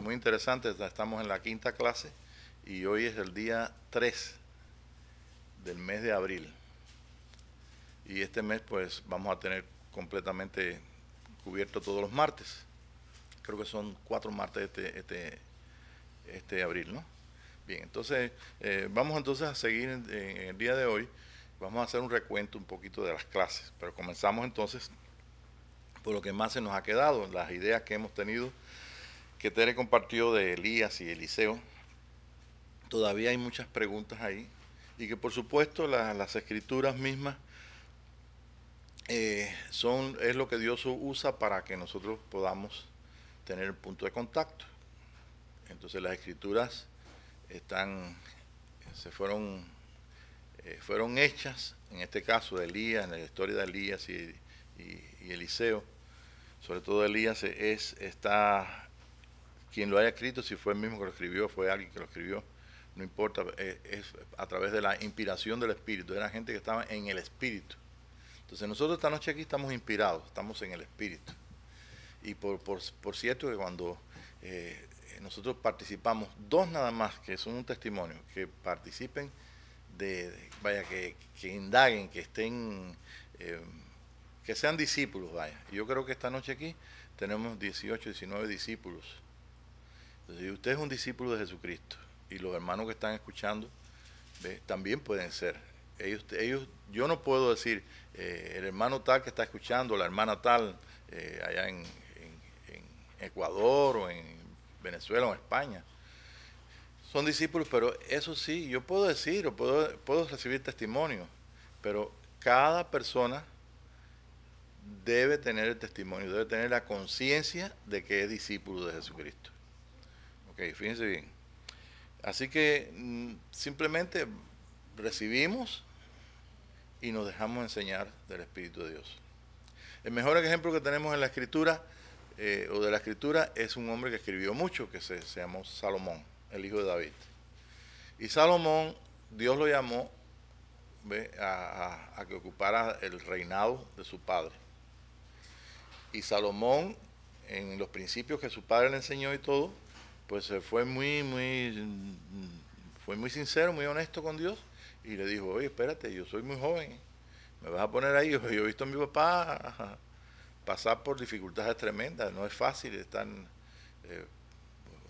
muy interesante. Estamos en la quinta clase y hoy es el día 3 del mes de abril. Y este mes pues vamos a tener completamente cubierto todos los martes. Creo que son 4 martes este abril, ¿no? Bien, entonces vamos entonces a seguir en el día de hoy. Vamos a hacer un recuento un poquito de las clases, pero comenzamos entonces por lo que más se nos ha quedado, las ideas que hemos tenido, que Tere compartió de Elías y Eliseo. Todavía hay muchas preguntas ahí y que por supuesto las escrituras mismas es lo que Dios usa para que nosotros podamos tener el punto de contacto. Entonces las escrituras fueron hechas, en este caso de Elías, en la historia de Elías y Eliseo, sobre todo Elías está quien lo haya escrito, si fue el mismo que lo escribió, fue alguien que lo escribió, no importa, es a través de la inspiración del Espíritu, era gente que estaba en el Espíritu. Entonces nosotros esta noche aquí estamos inspirados, estamos en el Espíritu. Y por cierto que cuando nosotros participamos, 2 nada más, que son un testimonio, que participen que indaguen, que estén, que sean discípulos, vaya. Yo creo que esta noche aquí tenemos 18, 19 discípulos. Entonces, si usted es un discípulo de Jesucristo y los hermanos que están escuchando, también pueden ser. Yo no puedo decir el hermano tal que está escuchando, la hermana tal allá en Ecuador o en Venezuela o en España. Son discípulos, pero eso sí, yo puedo decir o puedo recibir testimonio, pero cada persona debe tener el testimonio, debe tener la conciencia de que es discípulo de Jesucristo. Ok, fíjense bien. Así que simplemente recibimos y nos dejamos enseñar del Espíritu de Dios. El mejor ejemplo que tenemos en la Escritura, o de la Escritura, es un hombre que escribió mucho, que se llamó Salomón, el hijo de David. Y Salomón, Dios lo llamó a que ocupara el reinado de su padre. Y Salomón, en los principios que su padre le enseñó y todo, pues fue muy sincero, muy honesto con Dios, y le dijo: oye, espérate, yo soy muy joven, me vas a poner ahí. Yo he visto a mi papá pasar por dificultades tremendas, no es fácil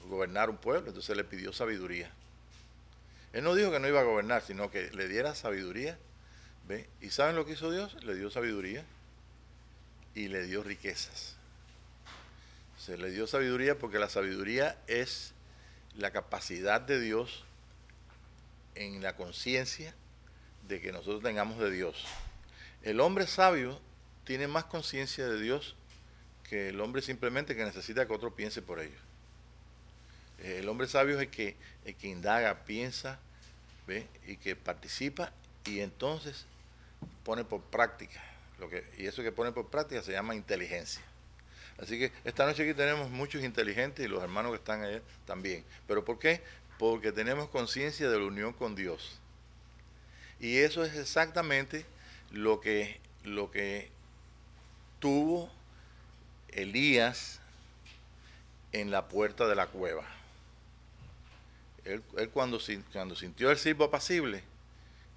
gobernar un pueblo. Entonces le pidió sabiduría. Él no dijo que no iba a gobernar, sino que le diera sabiduría. ¿Ve? ¿Y saben lo que hizo Dios? Le dio sabiduría y le dio riquezas. Se le dio sabiduría porque la sabiduría es la capacidad de Dios en la conciencia de que nosotros tengamos de Dios. El hombre sabio tiene más conciencia de Dios que el hombre simplemente que necesita que otro piense por ellos. El hombre sabio es el que indaga, piensa, ¿ve? Y que participa y entonces pone por práctica. Y eso que pone por práctica se llama inteligencia. Así que esta noche aquí tenemos muchos inteligentes y los hermanos que están allá también. ¿Pero por qué? Porque tenemos conciencia de la unión con Dios. Y eso es exactamente lo que tuvo Elías en la puerta de la cueva. Él cuando sintió el silbo apacible,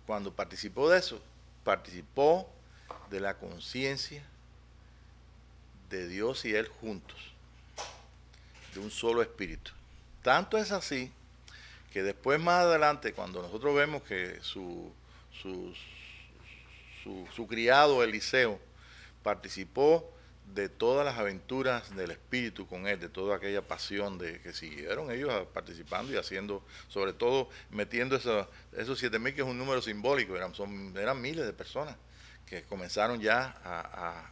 cuando participó de eso, participó de la conciencia de Dios y él juntos, de un solo espíritu. Tanto es así que después, más adelante, cuando nosotros vemos que su criado Eliseo participó de todas las aventuras del Espíritu con él, de toda aquella pasión que siguieron ellos participando y haciendo, sobre todo metiendo esos 7,000, que es un número simbólico, eran miles de personas que comenzaron ya a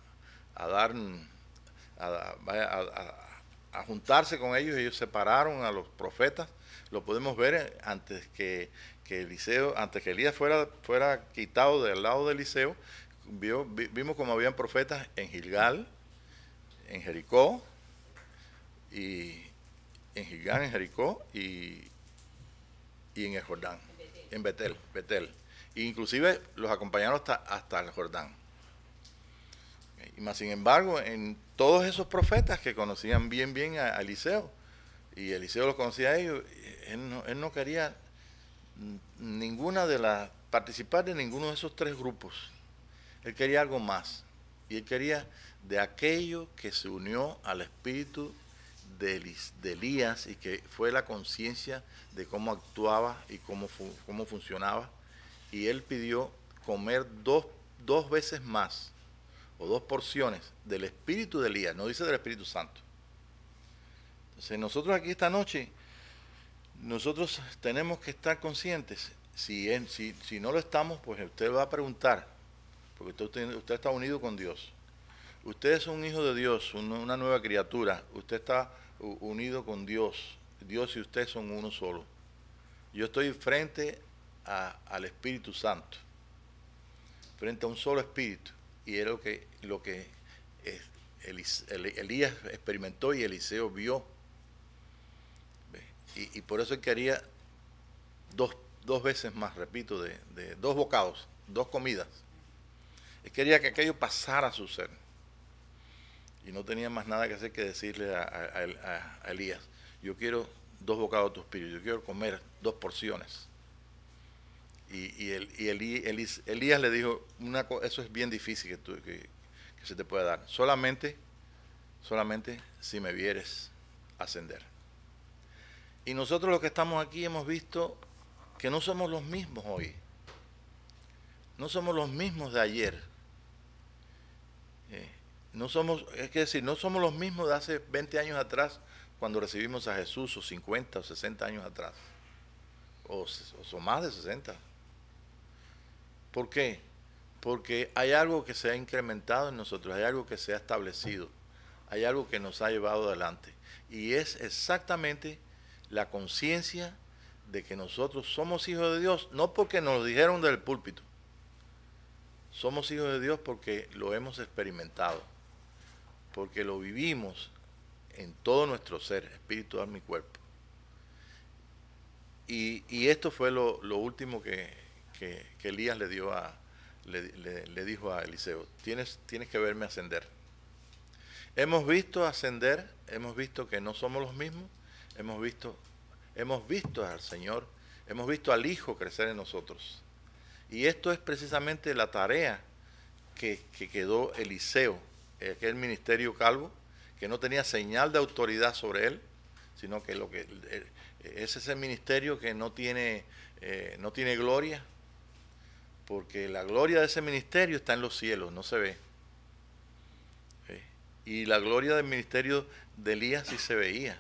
juntarse con ellos. Ellos separaron a los profetas. Lo podemos ver antes que Elías fuera quitado del lado de Eliseo. Vimos como habían profetas en Gilgal, en Jericó, y en en el Jordán, en Betel. E inclusive los acompañaron hasta el Jordán. Y más sin embargo, en todos esos profetas que conocían bien a Eliseo, Y Eliseo los conocía a ellos. Él no quería participar de ninguno de esos tres grupos. Él quería algo más. Y él quería de aquello que se unió al espíritu de Elías y que fue la conciencia de cómo actuaba y cómo funcionaba. Y él pidió comer dos veces más o dos porciones del espíritu de Elías, no dice del Espíritu Santo. Entonces nosotros aquí esta noche, nosotros tenemos que estar conscientes. Si no lo estamos, pues usted va a preguntar, porque usted está unido con Dios. Usted es un hijo de Dios, una nueva criatura. Usted está unido con Dios. Dios y usted son uno solo. Yo estoy frente al Espíritu Santo, frente a un solo Espíritu. Y es lo que Elías experimentó y Eliseo vio. Y por eso él quería dos veces más, repito, de dos bocados, dos comidas. Él quería que aquello pasara a su ser. Y no tenía más nada que hacer que decirle a Elías, yo quiero dos bocados de tu espíritu, yo quiero comer dos porciones. Y Elías le dijo, eso es bien difícil que se te pueda dar, solamente si me vieres ascender. Y nosotros los que estamos aquí hemos visto que no somos los mismos hoy, no somos los mismos de ayer. No somos los mismos de hace 20 años atrás cuando recibimos a Jesús, o 50 o 60 años atrás, o más de 60. ¿Por qué? Porque hay algo que se ha incrementado en nosotros, hay algo que se ha establecido, hay algo que nos ha llevado adelante. Y es exactamente la conciencia de que nosotros somos hijos de Dios, no porque nos lo dijeron del púlpito. Somos hijos de Dios porque lo hemos experimentado, porque lo vivimos en todo nuestro ser, espíritu, alma y cuerpo. Y esto fue lo último que Elías le dijo a Eliseo, tienes que verme ascender. Hemos visto ascender, hemos visto que no somos los mismos, hemos visto al Señor, hemos visto al Hijo crecer en nosotros. Y esto es precisamente la tarea que quedó Eliseo, aquel ministerio calvo, que no tenía señal de autoridad sobre él, sino que es ese ministerio que no tiene gloria, porque la gloria de ese ministerio está en los cielos, no se ve. Y la gloria del ministerio de Elías sí se veía,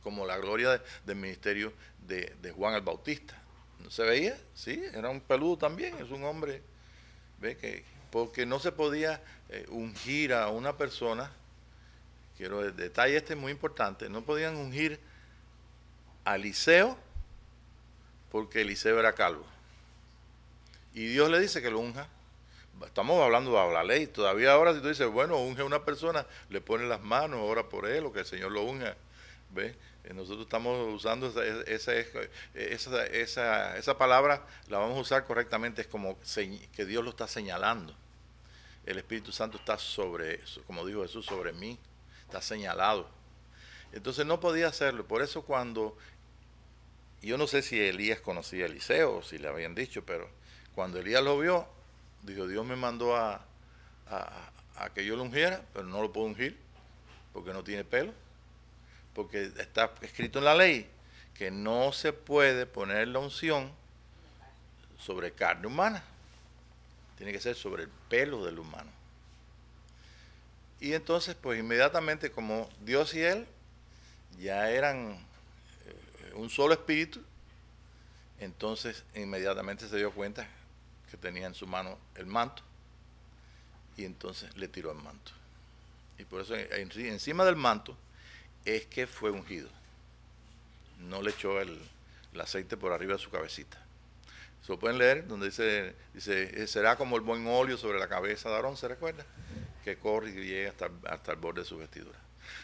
como la gloria del ministerio de Juan el Bautista. ¿No se veía? Sí, era un peludo también, es un hombre, porque no se podía ungir a una persona. El detalle este es muy importante, no podían ungir a Eliseo porque Eliseo era calvo. Y Dios le dice que lo unja. Estamos hablando de la ley. Todavía ahora si tú dices, bueno, unge a una persona, le pone las manos, ora por él, o que el Señor lo unja. ¿Ve? Nosotros estamos usando esa palabra, la vamos a usar correctamente, es como que Dios lo está señalando. El Espíritu Santo está como dijo Jesús, sobre mí, está señalado. Entonces no podía hacerlo. Por eso yo no sé si Elías conocía a Eliseo o si le habían dicho, pero cuando Elías lo vio, dijo, Dios me mandó a que yo lo ungiera, pero no lo puedo ungir porque no tiene pelo. Porque está escrito en la ley que no se puede poner la unción sobre carne humana. Tiene que ser sobre el pelo del humano. Y entonces, pues inmediatamente, como Dios y él ya eran un solo espíritu, entonces inmediatamente se dio cuenta que tenía en su mano el manto, y entonces le tiró el manto. Y por eso encima del manto es que fue ungido. No le echó el aceite por arriba de su cabecita. Se lo pueden leer, donde dice, será como el buen óleo sobre la cabeza de Aarón, ¿se recuerda? Que corre y llega hasta el borde de su vestidura.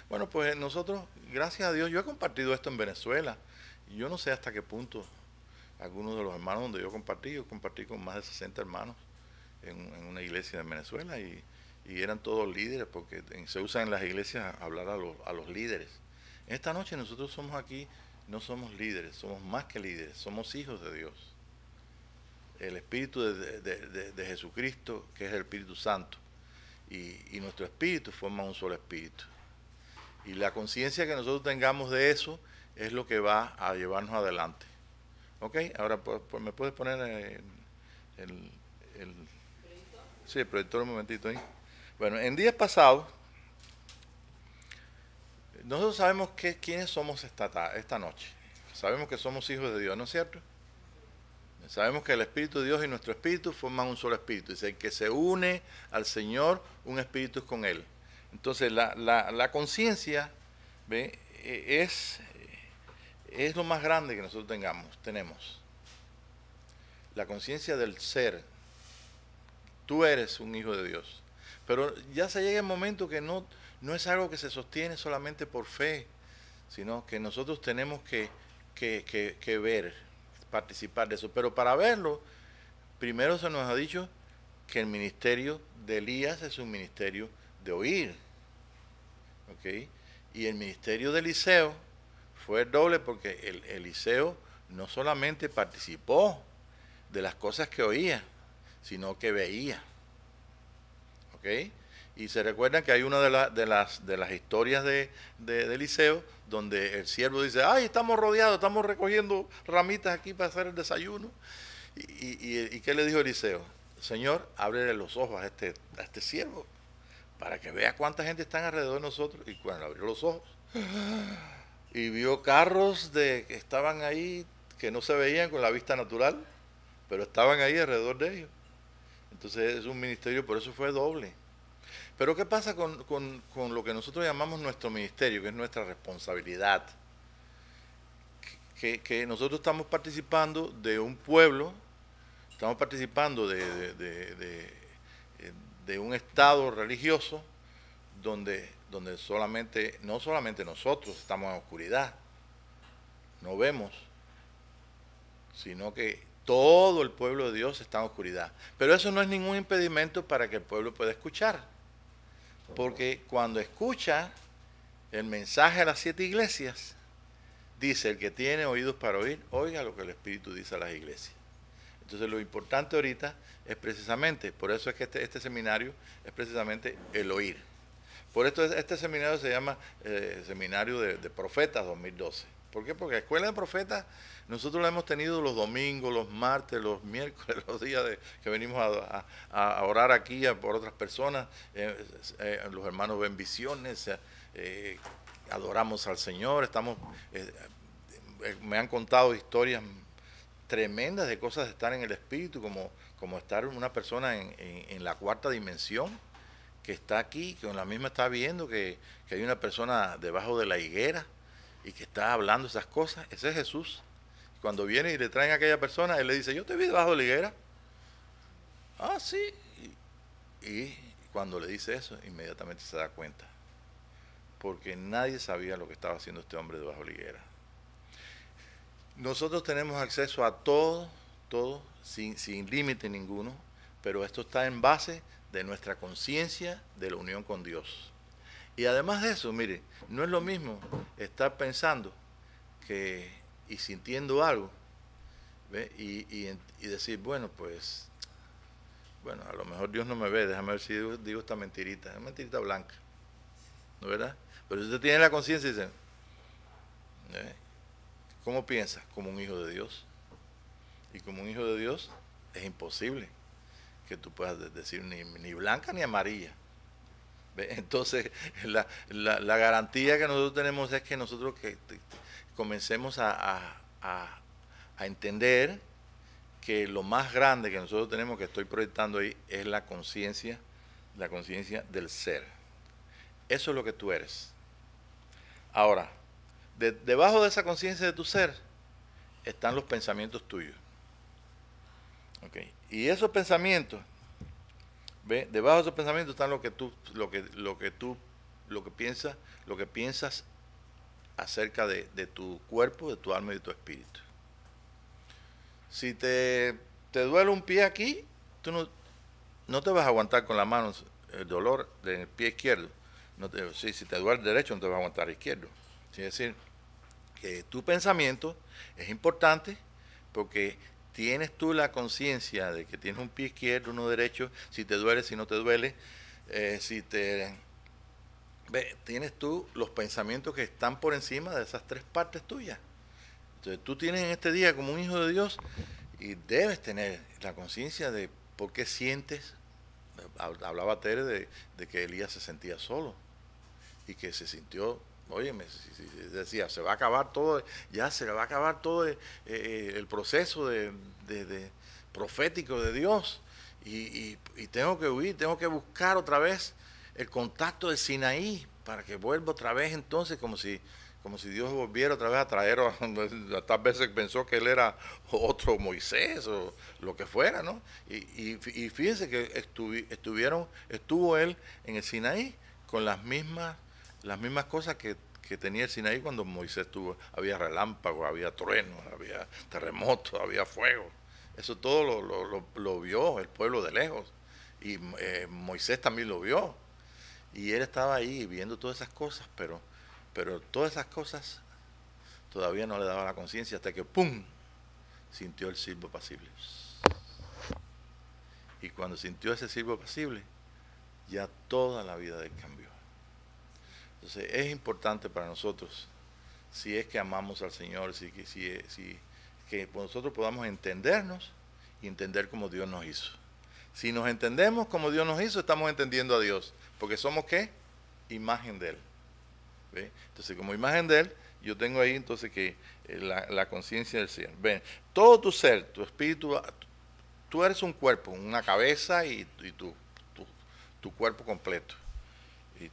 Bueno, pues nosotros, gracias a Dios, yo he compartido esto en Venezuela. Y yo no sé hasta qué punto algunos de los hermanos donde yo compartí con más de 60 hermanos en una iglesia en Venezuela, y eran todos líderes, porque se usa en las iglesias hablar a los líderes. Esta noche nosotros somos aquí, no somos líderes, somos más que líderes, somos hijos de Dios. El Espíritu de Jesucristo, que es el Espíritu Santo, y nuestro espíritu forman un solo espíritu. Y la conciencia que nosotros tengamos de eso es lo que va a llevarnos adelante. ¿Ok? Ahora, pues, ¿me puedes poner sí, el proyector un momentito ahí? Bueno, en días pasados, nosotros sabemos quiénes somos esta noche. Sabemos que somos hijos de Dios, ¿no es cierto? Sabemos que el Espíritu de Dios y nuestro espíritu forman un solo espíritu. Dice que se une al Señor, un espíritu es con Él. Entonces la conciencia es lo más grande que nosotros tenemos. La conciencia del ser. Tú eres un hijo de Dios. Pero ya se llega el momento que no es algo que se sostiene solamente por fe, sino que nosotros tenemos que ver, participar de eso. Pero para verlo, primero se nos ha dicho que el ministerio de Elías es un ministerio de oír. ¿Okay? Y el ministerio de Eliseo fue doble porque Eliseo no solamente participó de las cosas que oía, sino que veía. ¿Okay? Y se recuerdan que hay una de las historias de Eliseo donde el siervo dice, ay, estamos rodeados, estamos recogiendo ramitas aquí para hacer el desayuno. ¿Y qué le dijo Eliseo? Señor, ábrele los ojos a este siervo para que vea cuánta gente está alrededor de nosotros. Y cuando abrió los ojos y vio carros que estaban ahí que no se veían con la vista natural, pero estaban ahí alrededor de ellos. Entonces es un ministerio, por eso fue doble. Pero ¿qué pasa con lo que nosotros llamamos nuestro ministerio, que es nuestra responsabilidad? Que nosotros estamos participando de un pueblo, estamos participando de un estado religioso donde no solamente nosotros estamos en oscuridad, no vemos, sino que todo el pueblo de Dios está en oscuridad. Pero eso no es ningún impedimento para que el pueblo pueda escuchar. Porque cuando escucha el mensaje a las 7 iglesias, dice, el que tiene oídos para oír, oiga lo que el Espíritu dice a las iglesias. Entonces lo importante ahorita es precisamente, por eso es que este seminario es precisamente el oír. Por esto este seminario se llama Seminario de Profetas 2012. ¿Por qué? Porque la Escuela de Profetas nosotros la hemos tenido los domingos, los martes, los miércoles, los días que venimos a orar aquí por otras personas. Los hermanos ven visiones, adoramos al Señor. Me han contado historias tremendas de cosas de estar en el Espíritu, como estar una persona en la cuarta dimensión, que está aquí, que la misma está viendo que hay una persona debajo de la higuera y que está hablando esas cosas. Ese es Jesús. Cuando viene y le traen a aquella persona, él le dice, yo te vi debajo de la higuera. Ah, sí. Y cuando le dice eso, inmediatamente se da cuenta. Porque nadie sabía lo que estaba haciendo este hombre debajo de la higuera. Nosotros tenemos acceso a todo, sin límite ninguno, pero esto está en base de nuestra conciencia de la unión con Dios. Y además de eso, mire, no es lo mismo estar pensando y sintiendo algo, ¿ve? Y decir, bueno, a lo mejor Dios no me ve, déjame ver si digo esta mentirita, es mentirita blanca, ¿no es verdad? Pero si usted tiene la conciencia y dice, ¿cómo piensas? Como un hijo de Dios. Y como un hijo de Dios es imposible que tú puedas decir ni blanca ni amarilla. ¿Ve? Entonces la garantía que nosotros tenemos es que nosotros comencemos a entender que lo más grande que nosotros tenemos, que estoy proyectando ahí, es la conciencia del ser. Eso es lo que tú eres. Ahora, debajo de esa conciencia de tu ser están los pensamientos tuyos. ¿Okay? Y esos pensamientos, ¿ve? Debajo de esos pensamientos están lo que piensas acerca de tu cuerpo, de tu alma y de tu espíritu. Si te duele un pie aquí, tú no te vas a aguantar con la mano el dolor del pie izquierdo. Si te duele el derecho, no te vas a aguantar el izquierdo. Es decir, que tu pensamiento es importante porque tienes tú la conciencia de que tienes un pie izquierdo, uno derecho, si te duele, si no te duele, tienes tú los pensamientos que están por encima de esas tres partes tuyas. Entonces tú tienes en este día como un hijo de Dios y debes tener la conciencia de por qué sientes. Hablaba Tere de que Elías se sentía solo y que se sintió, óyeme, decía, se va a acabar todo, ya se le va a acabar todo el proceso de profético de Dios y tengo que huir, tengo que buscar otra vez el contacto de Sinaí para que vuelva otra vez entonces como si Dios volviera otra vez a traer, tal veces pensó que él era otro Moisés o lo que fuera, ¿no? Y fíjense que estuvo él en el Sinaí con las mismas cosas que tenía el Sinaí cuando Moisés estuvo. Había relámpagos, había truenos, había terremotos, había fuego. Eso todo lo vio el pueblo de lejos. Y Moisés también lo vio. Y él estaba ahí viendo todas esas cosas, pero todas esas cosas todavía no le daba la conciencia hasta que ¡pum! Sintió el silbo apacible. Y cuando sintió ese silbo apacible, ya toda la vida de él cambió. Entonces es importante para nosotros, si es que amamos al Señor, que nosotros podamos entendernos y entender como Dios nos hizo. Si nos entendemos como Dios nos hizo, estamos entendiendo a Dios, porque somos ¿qué? Imagen de Él. ¿Ve? Entonces, como imagen de Él, yo tengo ahí entonces que la conciencia del Señor. Ven, todo tu ser, tu espíritu, tú eres un cuerpo, una cabeza y tu cuerpo completo. Y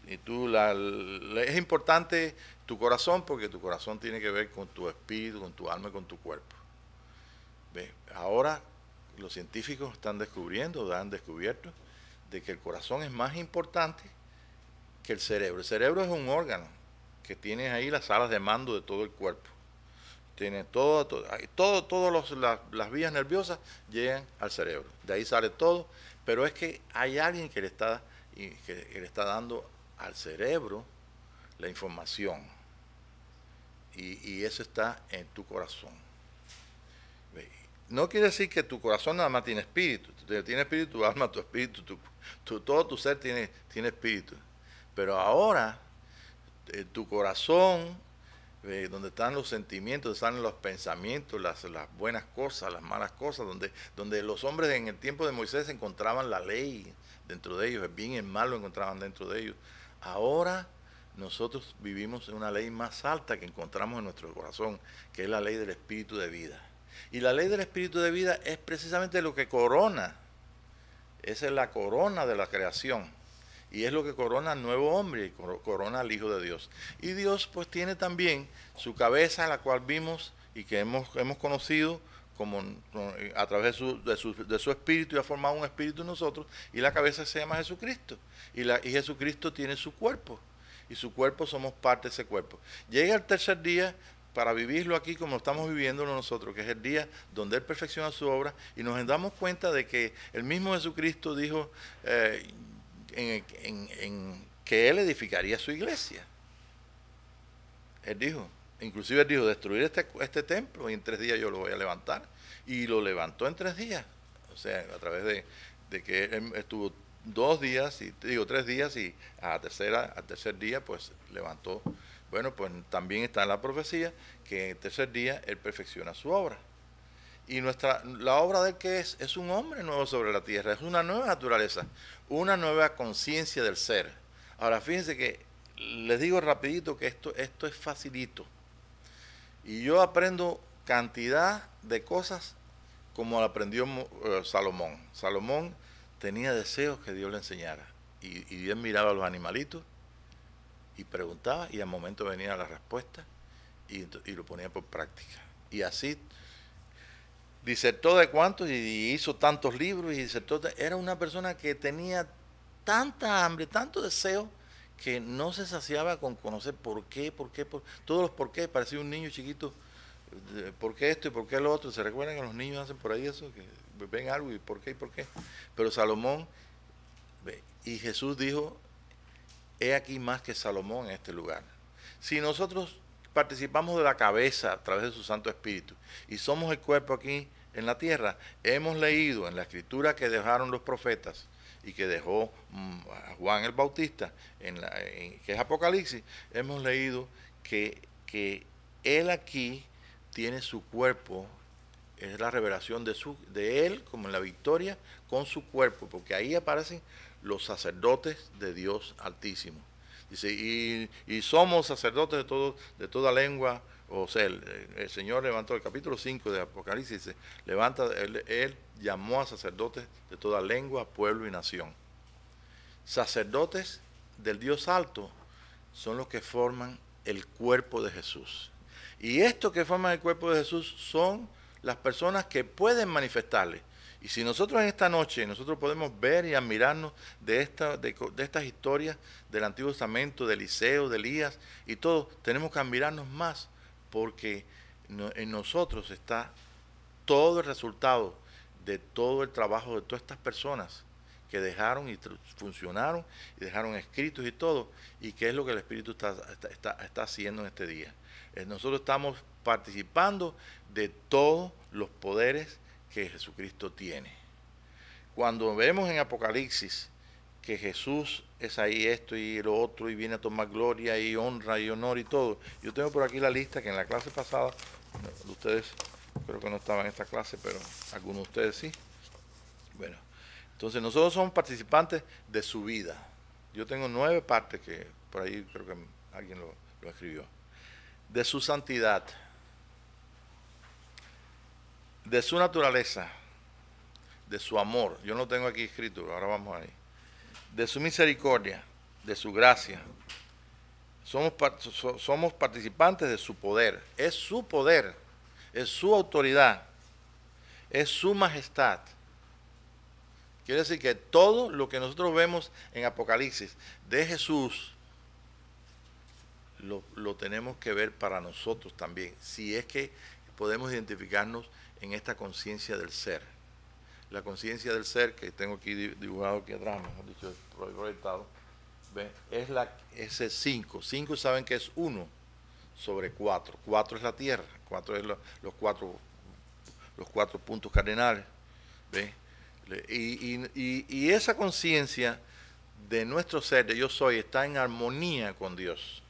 es importante tu corazón porque tu corazón tiene que ver con tu espíritu, con tu alma y con tu cuerpo. ¿Ve? Ahora los científicos han descubierto de que el corazón es más importante que el cerebro. El cerebro es un órgano que tiene ahí las salas de mando de todo el cuerpo. Tiene todas las vías nerviosas llegan al cerebro. De ahí sale todo, pero es que hay alguien que le está dando al cerebro la información. Y eso está en tu corazón. No quiere decir que tu corazón nada más tiene espíritu. Tiene espíritu, tu alma, tu espíritu, todo tu ser tiene espíritu. Pero ahora, tu corazón, donde están los sentimientos, donde están los pensamientos, las buenas cosas, las malas cosas, donde los hombres en el tiempo de Moisés encontraban la ley dentro de ellos, el bien y el mal lo encontraban dentro de ellos. Ahora nosotros vivimos en una ley más alta que encontramos en nuestro corazón, que es la ley del espíritu de vida. Y la ley del espíritu de vida es precisamente lo que corona. Esa es la corona de la creación. Y es lo que corona al nuevo hombre y corona al Hijo de Dios. Y Dios pues tiene también su cabeza, la cual vimos y que hemos conocido a través de su espíritu, y ha formado un espíritu en nosotros. Y la cabeza se llama Jesucristo. Y Jesucristo tiene su cuerpo. Y su cuerpo somos parte de ese cuerpo. Llega el tercer día para vivirlo aquí como estamos viviéndolo nosotros, que es el día donde Él perfecciona su obra. Y nos damos cuenta de que el mismo Jesucristo dijo que Él edificaría su iglesia. Él dijo, inclusive Él dijo, destruir este templo y en 3 días yo lo voy a levantar. Y lo levantó en 3 días. O sea, a través de que Él estuvo 3 días y al tercer día pues levantó. Bueno, pues también está en la profecía que en el tercer día Él perfecciona su obra. Y la obra de Él, ¿qué es? Es un hombre nuevo sobre la tierra, es una nueva naturaleza, una nueva conciencia del ser. Ahora, fíjense que les digo rapidito que esto es facilito. Y yo aprendo cantidad de cosas como aprendió Salomón. Salomón tenía deseos que Dios le enseñara. Y Dios miraba a los animalitos y preguntaba y al momento venía la respuesta y lo ponía por práctica. Y así disertó de cuántos y hizo tantos libros y disertó. Era una persona que tenía tanta hambre, tanto deseo, que no se saciaba con conocer por todos los por qué. Parecía un niño chiquito, por qué esto y por qué lo otro. ¿Se recuerdan que los niños hacen por ahí eso? Que ven algo y por qué. Pero Salomón, y Jesús dijo, he aquí más que Salomón en este lugar. Si nosotros participamos de la cabeza a través de su Santo Espíritu y somos el cuerpo aquí en la tierra. Hemos leído en la escritura que dejaron los profetas y que dejó Juan el Bautista, que es Apocalipsis, hemos leído que él aquí tiene su cuerpo, es la revelación de él como en la victoria con su cuerpo, porque ahí aparecen los sacerdotes de Dios Altísimo. Dice, y somos sacerdotes de toda lengua. O sea, el Señor levantó el capítulo 5 de Apocalipsis, dice, él llamó a sacerdotes de toda lengua, pueblo y nación. Sacerdotes del Dios Alto son los que forman el cuerpo de Jesús. Y estos que forman el cuerpo de Jesús son las personas que pueden manifestarle. Y si nosotros en esta noche, nosotros podemos ver y admirarnos de estas historias del Antiguo Testamento, de Eliseo, de Elías y todo, tenemos que admirarnos más, porque en nosotros está todo el resultado de todo el trabajo de todas estas personas que dejaron y funcionaron y dejaron escritos y todo, y qué es lo que el Espíritu está haciendo en este día. Nosotros estamos participando de todos los poderes que Jesucristo tiene. Cuando vemos en Apocalipsis que Jesús es ahí esto y lo otro y viene a tomar gloria y honra y honor y todo. Yo tengo por aquí la lista que en la clase pasada, ustedes creo que no estaban en esta clase, pero algunos de ustedes sí. Bueno, entonces nosotros somos participantes de su vida. Yo tengo 9 partes que por ahí creo que alguien lo escribió. De su santidad, de su naturaleza, de su amor. Yo no lo tengo aquí escrito, ahora vamos ahí. De su misericordia, de su gracia. Somos participantes de su poder. Es su poder, es su autoridad, es su majestad. Quiere decir que todo lo que nosotros vemos en Apocalipsis de Jesús, lo tenemos que ver para nosotros también, si es que podemos identificarnos en esta conciencia del ser. La conciencia del ser, que tengo aquí dibujado aquí atrás, mejor dicho, proyectado, es ese 5. 5 saben que es 1 sobre 4. 4 es la tierra, 4 es los cuatro puntos cardinales. ¿Ve? Y esa conciencia de nuestro ser, de yo soy, está en armonía con Dios.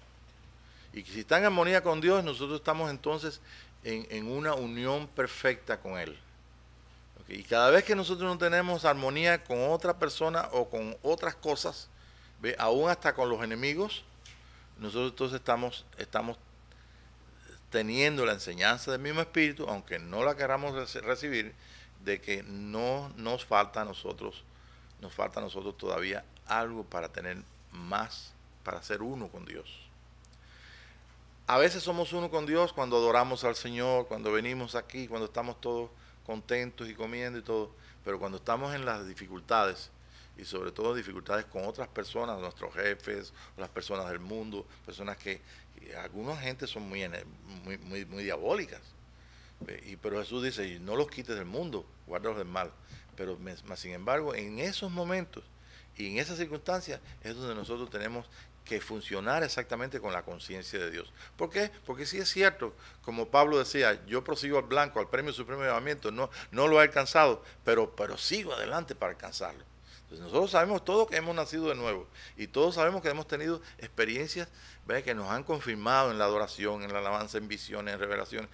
Y si está en armonía con Dios, nosotros estamos entonces en una unión perfecta con Él. ¿Okay? Y cada vez que nosotros no tenemos armonía con otra persona o con otras cosas, ¿ve? Aún hasta con los enemigos, nosotros entonces estamos teniendo la enseñanza del mismo Espíritu, aunque no la queramos recibir, de que no nos falta a nosotros todavía algo para tener más, para ser uno con Dios. A veces somos uno con Dios cuando adoramos al Señor, cuando venimos aquí, cuando estamos todos contentos y comiendo y todo, pero cuando estamos en las dificultades, y sobre todo dificultades con otras personas, nuestros jefes, las personas del mundo, personas que algunas gente son muy diabólicas, pero Jesús dice, no los quites del mundo, guárdalos del mal. Pero sin embargo, en esos momentos y en esas circunstancias es donde nosotros tenemos que funcionar exactamente con la conciencia de Dios. ¿Por qué? Porque sí es cierto, como Pablo decía, yo prosigo al blanco, al premio supremo de llamamiento, no lo he alcanzado, pero sigo adelante para alcanzarlo. Entonces nosotros sabemos todos que hemos nacido de nuevo y todos sabemos que hemos tenido experiencias, ¿ve?, que nos han confirmado en la adoración, en la alabanza, en visiones, en revelaciones.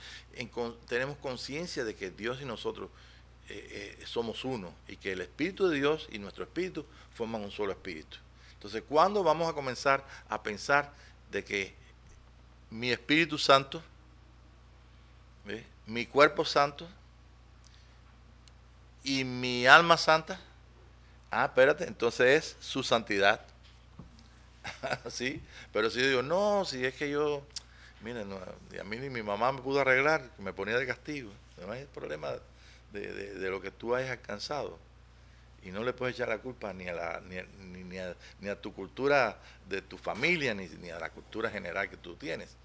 Tenemos conciencia de que Dios y nosotros somos uno y que el Espíritu de Dios y nuestro espíritu forman un solo espíritu. Entonces, ¿cuándo vamos a comenzar a pensar de que mi Espíritu Santo, ¿ve?, mi cuerpo santo y mi alma santa? Ah, espérate, entonces es su santidad. ¿Sí? Pero si yo digo, no, si es que yo, mira, no, a mí ni mi mamá me pudo arreglar, me ponía de castigo. No es el problema de lo que tú hayas alcanzado. Y no le puedes echar la culpa ni a tu cultura de tu familia, ni a la cultura general que tú tienes.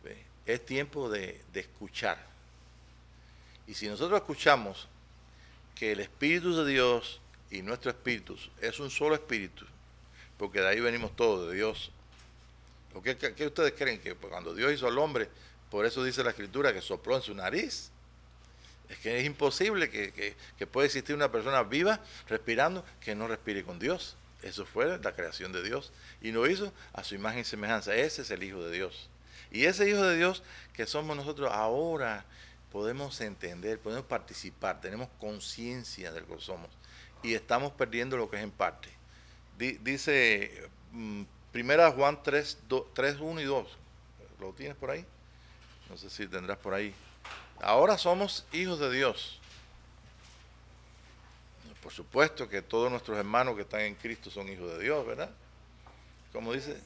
¿Ve? Es tiempo de escuchar. Y si nosotros escuchamos que el Espíritu de Dios y nuestro espíritu es un solo espíritu, porque de ahí venimos todos, de Dios, ¿Qué ustedes creen? Que cuando Dios hizo al hombre, por eso dice la Escritura que sopló en su nariz. Es que es imposible que pueda existir una persona viva respirando que no respire con Dios. Eso fue la creación de Dios. Y lo hizo a su imagen y semejanza. Ese es el Hijo de Dios. Y ese Hijo de Dios que somos nosotros ahora podemos entender, podemos participar, tenemos conciencia de lo que somos. Y estamos perdiendo lo que es en parte. Dice Primera Juan 3, 1 y 2. ¿Lo tienes por ahí? No sé si tendrás por ahí. Ahora somos hijos de Dios. Por supuesto que todos nuestros hermanos que están en Cristo son hijos de Dios, ¿verdad? Como dice.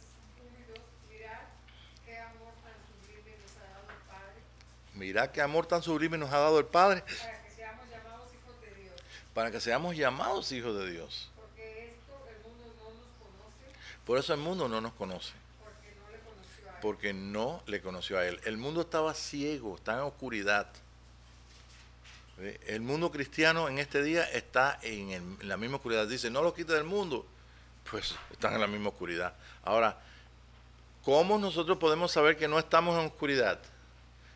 Mirad qué amor tan sublime nos ha dado el Padre. Para que seamos llamados hijos de Dios. Para que seamos llamados hijos de Dios. Porque esto el mundo no nos conoce. Por eso el mundo no nos conoce. Porque no le conoció a Él. Porque no le conoció a Él. El mundo estaba ciego, está en oscuridad. El mundo cristiano en este día está en la misma oscuridad. Dice, no lo quite del mundo. Pues están en la misma oscuridad. Ahora, ¿cómo nosotros podemos saber que no estamos en oscuridad?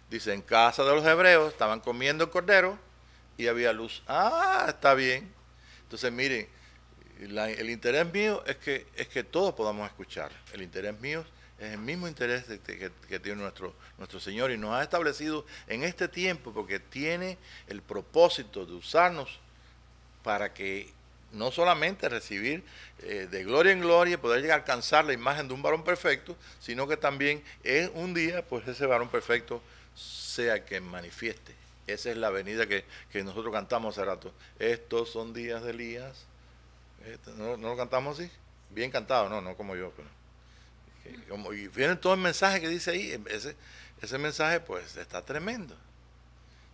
Dice, en casa de los hebreos estaban comiendo el cordero y había luz. Ah, está bien. Entonces, miren, el interés mío es que todos podamos escuchar. El interés mío es el mismo interés que tiene nuestro Señor y nos ha establecido en este tiempo porque tiene el propósito de usarnos para que no solamente recibir de gloria en gloria, poder llegar a alcanzar la imagen de un varón perfecto, sino que también es un día, pues ese varón perfecto sea que manifieste. Esa es la venida que nosotros cantamos hace rato. Estos son días de Elías. ¿No lo cantamos así? Bien cantado, no como yo, pero y viene todo el mensaje que dice ahí, ese mensaje pues está tremendo.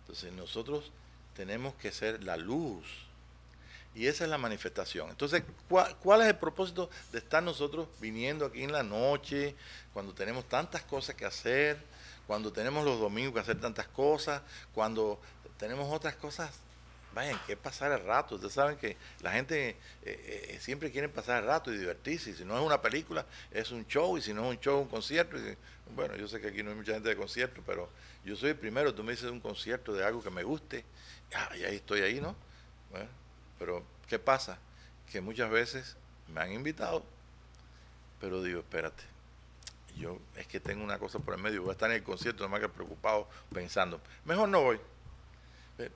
Entonces nosotros tenemos que ser la luz y esa es la manifestación. Entonces, ¿cuál es el propósito de estar nosotros viniendo aquí en la noche, cuando tenemos tantas cosas que hacer, cuando tenemos los domingos que hacer tantas cosas, cuando tenemos otras cosas? Vayan, que pasar el rato. Ustedes saben que la gente siempre quiere pasar el rato y divertirse. Y si no es una película, es un show. Y si no es un show, un concierto. Bueno, yo sé que aquí no hay mucha gente de concierto, pero yo soy el primero. Tú me dices un concierto de algo que me guste. Y ahí estoy ahí, ¿no? Bueno, pero, ¿qué pasa? Que muchas veces me han invitado, pero digo, espérate. Yo es que tengo una cosa por el medio. Voy a estar en el concierto, nada más que preocupado, pensando. Mejor no voy.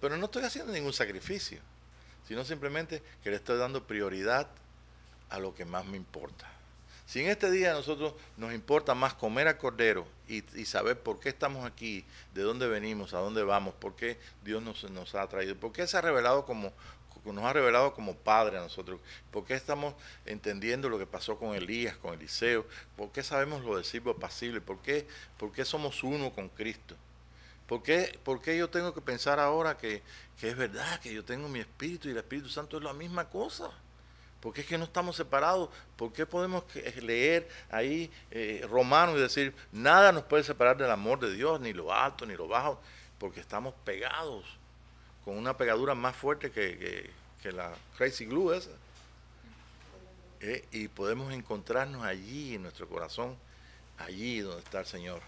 Pero no estoy haciendo ningún sacrificio, sino simplemente que le estoy dando prioridad a lo que más me importa. Si en este día a nosotros nos importa más comer al cordero y saber por qué estamos aquí, de dónde venimos, a dónde vamos, por qué Dios nos ha traído, por qué nos ha revelado como Padre a nosotros, por qué estamos entendiendo lo que pasó con Elías, con Eliseo, por qué sabemos lo del siervo apacible, por qué somos uno con Cristo. ¿Por qué yo tengo que pensar ahora que es verdad que yo tengo mi Espíritu y el Espíritu Santo es la misma cosa? ¿Por qué es que no estamos separados? ¿Por qué podemos leer ahí Romanos y decir, nada nos puede separar del amor de Dios, ni lo alto, ni lo bajo? Porque estamos pegados, con una pegadura más fuerte que la Crazy Glue esa. Y podemos encontrarnos allí en nuestro corazón, allí donde está el Señor.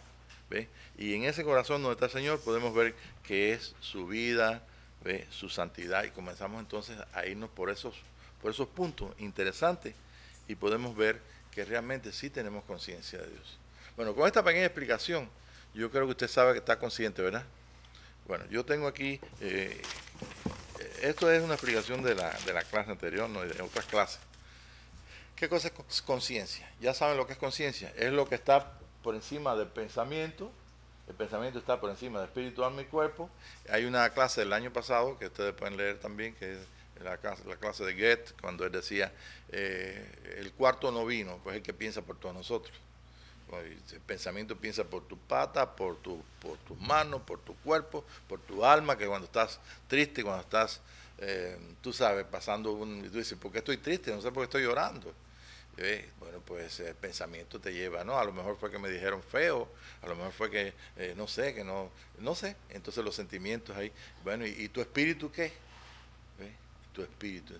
¿Ve? Y en ese corazón donde está el Señor podemos ver que es su vida, ¿ve? Su santidad, y comenzamos entonces a irnos por esos puntos interesantes y podemos ver que realmente sí tenemos conciencia de Dios. Bueno, con esta pequeña explicación, yo creo que usted sabe que está consciente, ¿verdad? Bueno, yo tengo aquí, esto es una explicación de la clase anterior, no de otras clases. ¿Qué cosa es conciencia? Ya saben lo que es conciencia, es lo que está por encima del pensamiento. El pensamiento está por encima del espíritu, alma y cuerpo. Hay una clase del año pasado que ustedes pueden leer también, que es la clase de Goethe, cuando él decía, el cuarto no vino, pues el que piensa por todos nosotros. El pensamiento piensa por tu pata, por tus manos, por tu cuerpo, por tu alma, que cuando estás triste, cuando estás, tú sabes, pasando y tú dices, ¿por qué estoy triste? No sé por qué estoy llorando. Bueno, pues el pensamiento te lleva, ¿no? A lo mejor fue que me dijeron feo, a lo mejor fue que, no sé, no sé. Entonces los sentimientos ahí. Bueno, ¿y tu espíritu qué? Tu espíritu.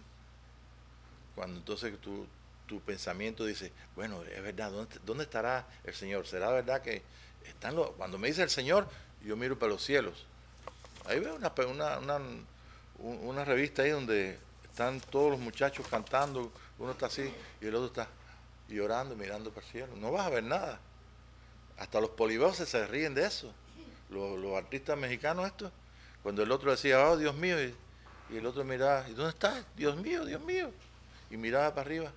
Cuando entonces tú tu pensamiento dice, bueno, es verdad, ¿dónde estará el Señor? ¿Será verdad que están cuando me dice el Señor, yo miro para los cielos? Ahí veo una revista ahí donde están todos los muchachos cantando, uno está así y el otro está llorando, mirando para el cielo. No vas a ver nada. Hasta los polivoces se ríen de eso. Los artistas mexicanos estos, cuando el otro decía, oh Dios mío, y el otro miraba, ¿y dónde está? Dios mío, Dios mío. Y miraba para arriba.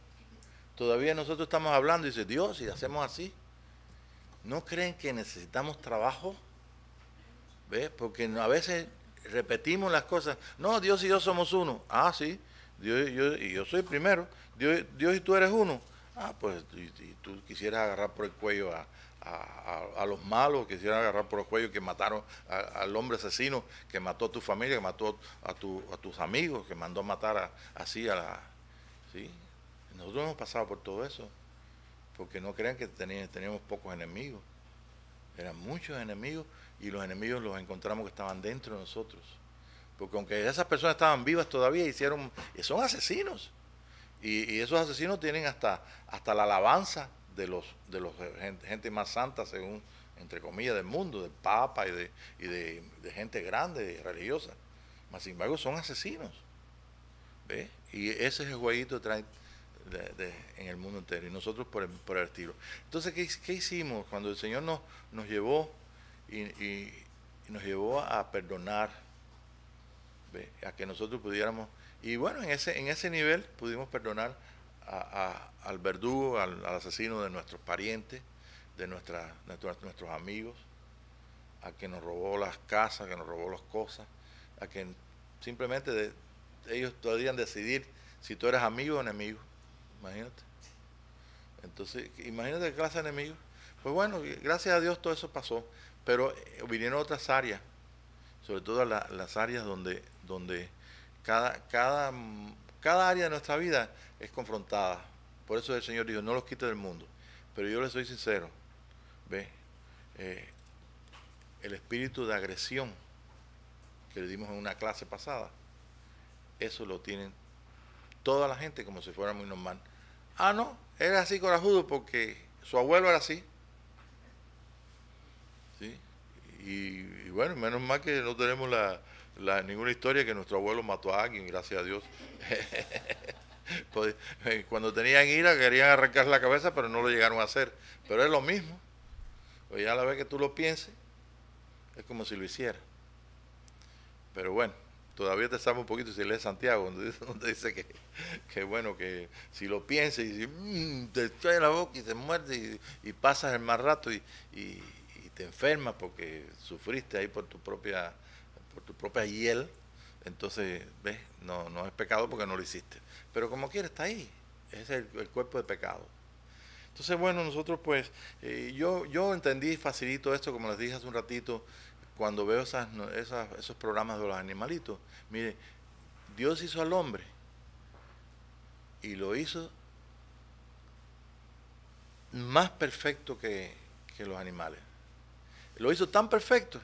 Todavía nosotros estamos hablando y dice, Dios, y hacemos así. ¿No creen que necesitamos trabajo? ¿Ves? Porque a veces repetimos las cosas. No, Dios y yo somos uno. Ah, sí. Dios y yo soy el primero. Dios y tú eres uno. Ah, pues y tú quisieras agarrar por el cuello a los malos, quisieras agarrar por el cuello que mataron al hombre asesino, que mató a tu familia, que mató a tus amigos, que mandó a matar así a la... ¿Sí? Nosotros hemos pasado por todo eso. Porque no crean que teníamos pocos enemigos. Eran muchos enemigos y los enemigos los encontramos que estaban dentro de nosotros. Porque aunque esas personas estaban vivas todavía, son asesinos. Y esos asesinos tienen hasta la alabanza de los gente más santa, según, entre comillas, del mundo, del Papa y de gente grande, religiosa. Mas, sin embargo, son asesinos. ¿Ves? Y ese es el jueguito que traen en el mundo entero, y nosotros por el estilo. Entonces, ¿qué hicimos cuando el Señor nos llevó y nos llevó a perdonar? ¿Ve? A que nosotros pudiéramos, y bueno, en ese nivel pudimos perdonar al verdugo, al asesino de nuestros parientes, de nuestros amigos, a que nos robó las casas, que nos robó las cosas, a que simplemente ellos podrían decidir si tú eres amigo o enemigo. Imagínate. Entonces, imagínate qué clase de enemigos. Pues bueno, gracias a Dios todo eso pasó, pero vinieron otras áreas, sobre todo las áreas donde cada área de nuestra vida es confrontada. Por eso el Señor dijo, no los quite del mundo. Pero yo les soy sincero, ¿ve? El espíritu de agresión que le dimos en una clase pasada, eso lo tienen toda la gente como si fuera muy normal. Ah, no, era así corajudo porque su abuelo era así. ¿Sí? Y bueno, menos mal que no tenemos ninguna historia que nuestro abuelo mató a alguien, gracias a Dios. Pues, cuando tenían ira querían arrancar la cabeza, pero no lo llegaron a hacer. Pero es lo mismo. Pues ya la vez que tú lo pienses, es como si lo hiciera. Pero bueno, todavía te sabe un poquito si lees Santiago, donde dice que bueno, que si lo piensas y te trae la boca y te muerde y pasas el mal rato y te enfermas porque sufriste ahí por tu propia hiel, entonces, ¿ves? No es pecado porque no lo hiciste. Pero como quiera está ahí, es el cuerpo de pecado. Entonces, bueno, nosotros pues, yo entendí facilito esto, como les dije hace un ratito, cuando veo esos programas de los animalitos. Mire, Dios hizo al hombre y lo hizo más perfecto que los animales. Lo hizo tan perfecto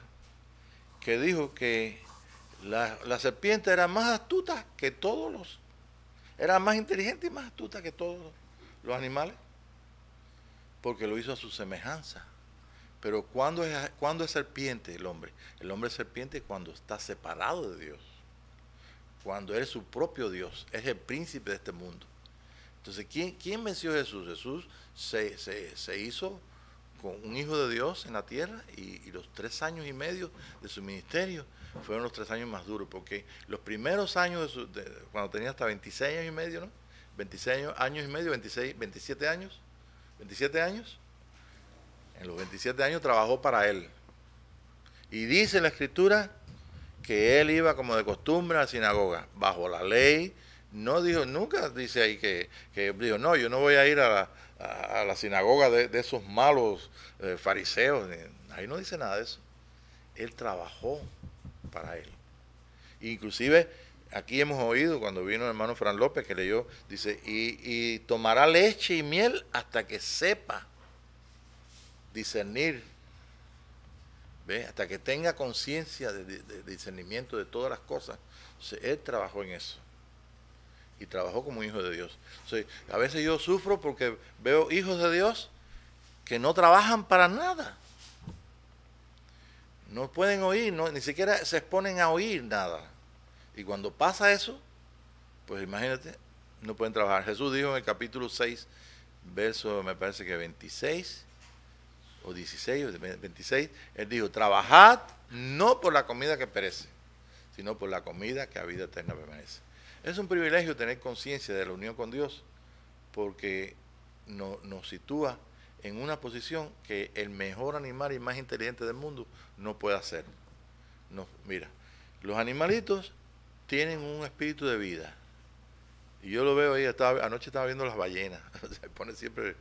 que dijo que la serpiente era más astuta que era más inteligente y más astuta que todos los animales, porque lo hizo a su semejanza. Pero ¿cuándo es serpiente el hombre? El hombre es serpiente cuando está separado de Dios, cuando es su propio Dios, es el príncipe de este mundo. Entonces, ¿quién venció a Jesús? Jesús se hizo con un hijo de Dios en la tierra y los 3 años y medio de su ministerio fueron los 3 años más duros, porque los primeros años, cuando tenía hasta 26 años y medio, ¿no? 26 años y medio, 27 años, en los 27 años trabajó para él. Y dice en la Escritura que él iba como de costumbre a la sinagoga, bajo la ley. No dijo, nunca dice ahí que dijo, no, yo no voy a ir a la sinagoga de esos malos fariseos. Ahí no dice nada de eso. Él trabajó para él. Inclusive, aquí hemos oído, cuando vino el hermano Fran López, que leyó, dice, y tomará leche y miel hasta que sepa discernir, ¿ve? Hasta que tenga conciencia de discernimiento de todas las cosas. Entonces, él trabajó en eso. y trabajó como hijo de Dios. O sea, a veces yo sufro porque veo hijos de Dios que no trabajan para nada. No pueden oír, no, ni siquiera se exponen a oír nada. Y cuando pasa eso, pues imagínate, no pueden trabajar. Jesús dijo en el capítulo 6, verso me parece que 26 o 16 o 26, él dijo, trabajad no por la comida que perece, sino por la comida que a vida eterna permanece. Es un privilegio tener conciencia de la unión con Dios, porque nos sitúa en una posición que el mejor animal y más inteligente del mundo no puede hacer. No, mira, los animalitos tienen un espíritu de vida. Y yo lo veo ahí, anoche estaba viendo las ballenas, se pone siempre,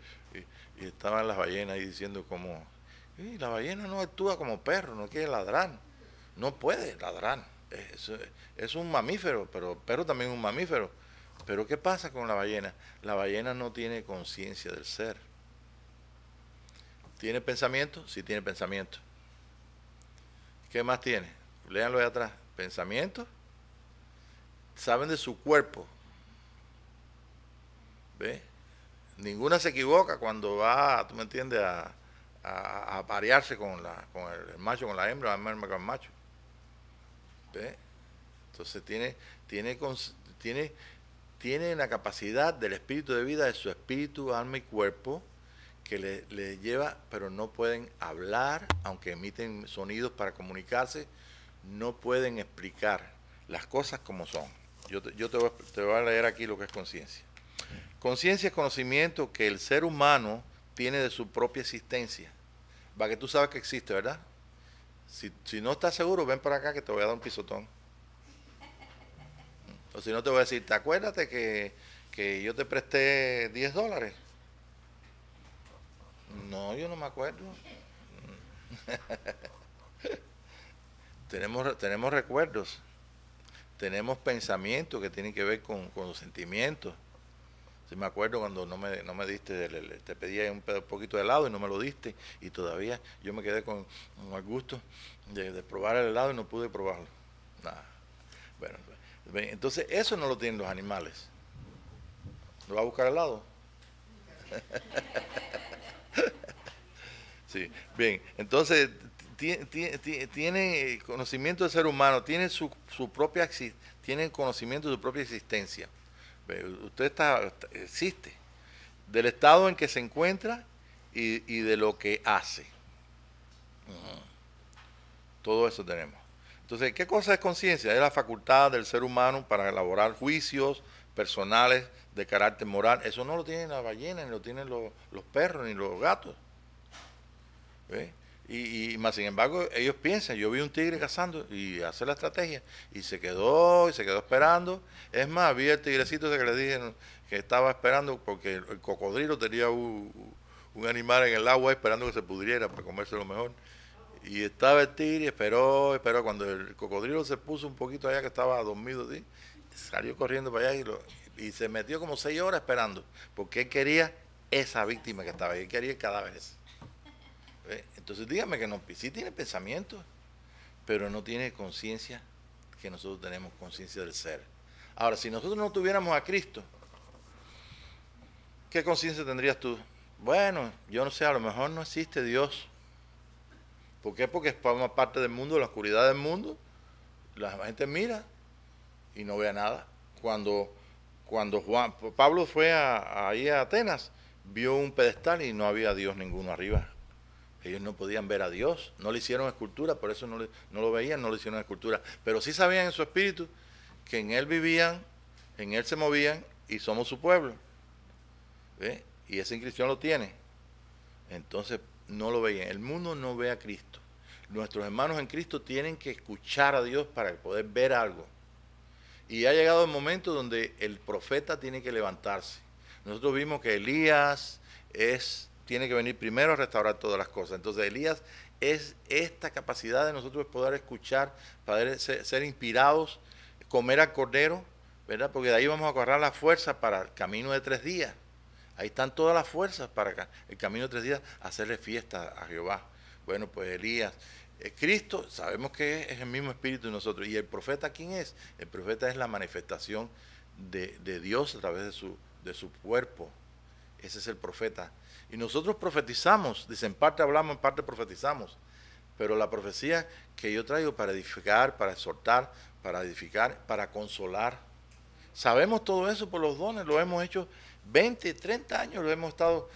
y estaban las ballenas ahí diciendo como, la ballena no actúa como perro, no quiere ladrar, no puede ladrar, es un mamífero, pero el perro también es un mamífero. Pero ¿qué pasa con la ballena? La ballena no tiene conciencia del ser. ¿Tiene pensamiento? Sí tiene pensamiento. ¿Qué más tiene? Léanlo de atrás. Pensamiento. Saben de su cuerpo. ¿Ve? Ninguna se equivoca cuando va, tú me entiendes, a aparearse con el macho, con la hembra, con el macho. ¿Ve? Entonces tiene la capacidad del espíritu de vida de su espíritu, alma y cuerpo, que le lleva, pero no pueden hablar, aunque emiten sonidos para comunicarse, no pueden explicar las cosas como son. Yo te voy a leer aquí lo que es conciencia. Conciencia es conocimiento que el ser humano tiene de su propia existencia. Va, que tú sabes que existe, ¿verdad? Si no estás seguro, ven para acá que te voy a dar un pisotón. O si no, te voy a decir, ¿te acuérdate que yo te presté $10? No, yo no me acuerdo. Tenemos recuerdos, tenemos pensamientos que tienen que ver con los sentimientos. Si me acuerdo cuando no me diste, te pedí un poquito de helado y no me lo diste, y todavía yo me quedé con el gusto de probar el helado y no pude probarlo. Nada. Bueno, entonces eso no lo tienen los animales. ¿Lo va a buscar helado? Sí, bien, entonces tiene conocimiento del ser humano, tiene tiene conocimiento de su propia existencia. Usted existe, del estado en que se encuentra y de lo que hace. Todo eso tenemos. Entonces, ¿qué cosa es conciencia? Es la facultad del ser humano para elaborar juicios personales de carácter moral. Eso no lo tienen las ballenas, ni lo tienen los perros, ni los gatos. ¿Ve? Y más sin embargo, ellos piensan, yo vi un tigre cazando y hace la estrategia, y se quedó esperando. Es más, vi el tigrecito ese que le dije que estaba esperando porque el cocodrilo tenía un animal en el agua esperando que se pudriera para comérselo mejor. Y estaba el tigre, esperó, cuando el cocodrilo se puso un poquito allá, que estaba dormido, ¿sí? Salió corriendo para allá y se metió como 6 horas esperando, porque él quería esa víctima que estaba ahí, él quería el cadáver ese. Entonces dígame que no, sí tiene pensamiento, pero no tiene conciencia, que nosotros tenemos conciencia del ser. Ahora, si nosotros no tuviéramos a Cristo, ¿qué conciencia tendrías tú? Bueno, yo no sé, a lo mejor no existe Dios. ¿Por qué? Porque forma parte del mundo, de la oscuridad del mundo. La gente mira y no ve nada. Cuando Pablo fue ahí a Atenas, vio un pedestal y no había Dios ninguno arriba. Ellos no podían ver a Dios, no le hicieron escultura, por eso no lo veían, no le hicieron escultura. Pero sí sabían en su espíritu que en Él vivían, en Él se movían y somos su pueblo. ¿Ve? Y esa inscripción lo tiene. Entonces no lo veían. El mundo no ve a Cristo. Nuestros hermanos en Cristo tienen que escuchar a Dios para poder ver algo. Y ha llegado el momento donde el profeta tiene que levantarse. Nosotros vimos que Elías tiene que venir primero a restaurar todas las cosas. Entonces Elías es esta capacidad de nosotros poder escuchar, poder ser inspirados, comer al cordero, ¿verdad? Porque de ahí vamos a agarrar la fuerza para el camino de 3 días. Ahí están todas las fuerzas para el camino de 3 días, hacerle fiesta a Jehová. Bueno, pues Elías, Cristo, sabemos que es el mismo espíritu de nosotros. ¿Y el profeta quién es? El profeta es la manifestación de Dios a través de su cuerpo. Ese es el profeta. Y nosotros profetizamos, dice, en parte hablamos, en parte profetizamos. Pero la profecía que yo traigo para edificar, para exhortar, para edificar, para consolar. Sabemos todo eso por los dones, lo hemos hecho 20, 30 años, lo hemos estado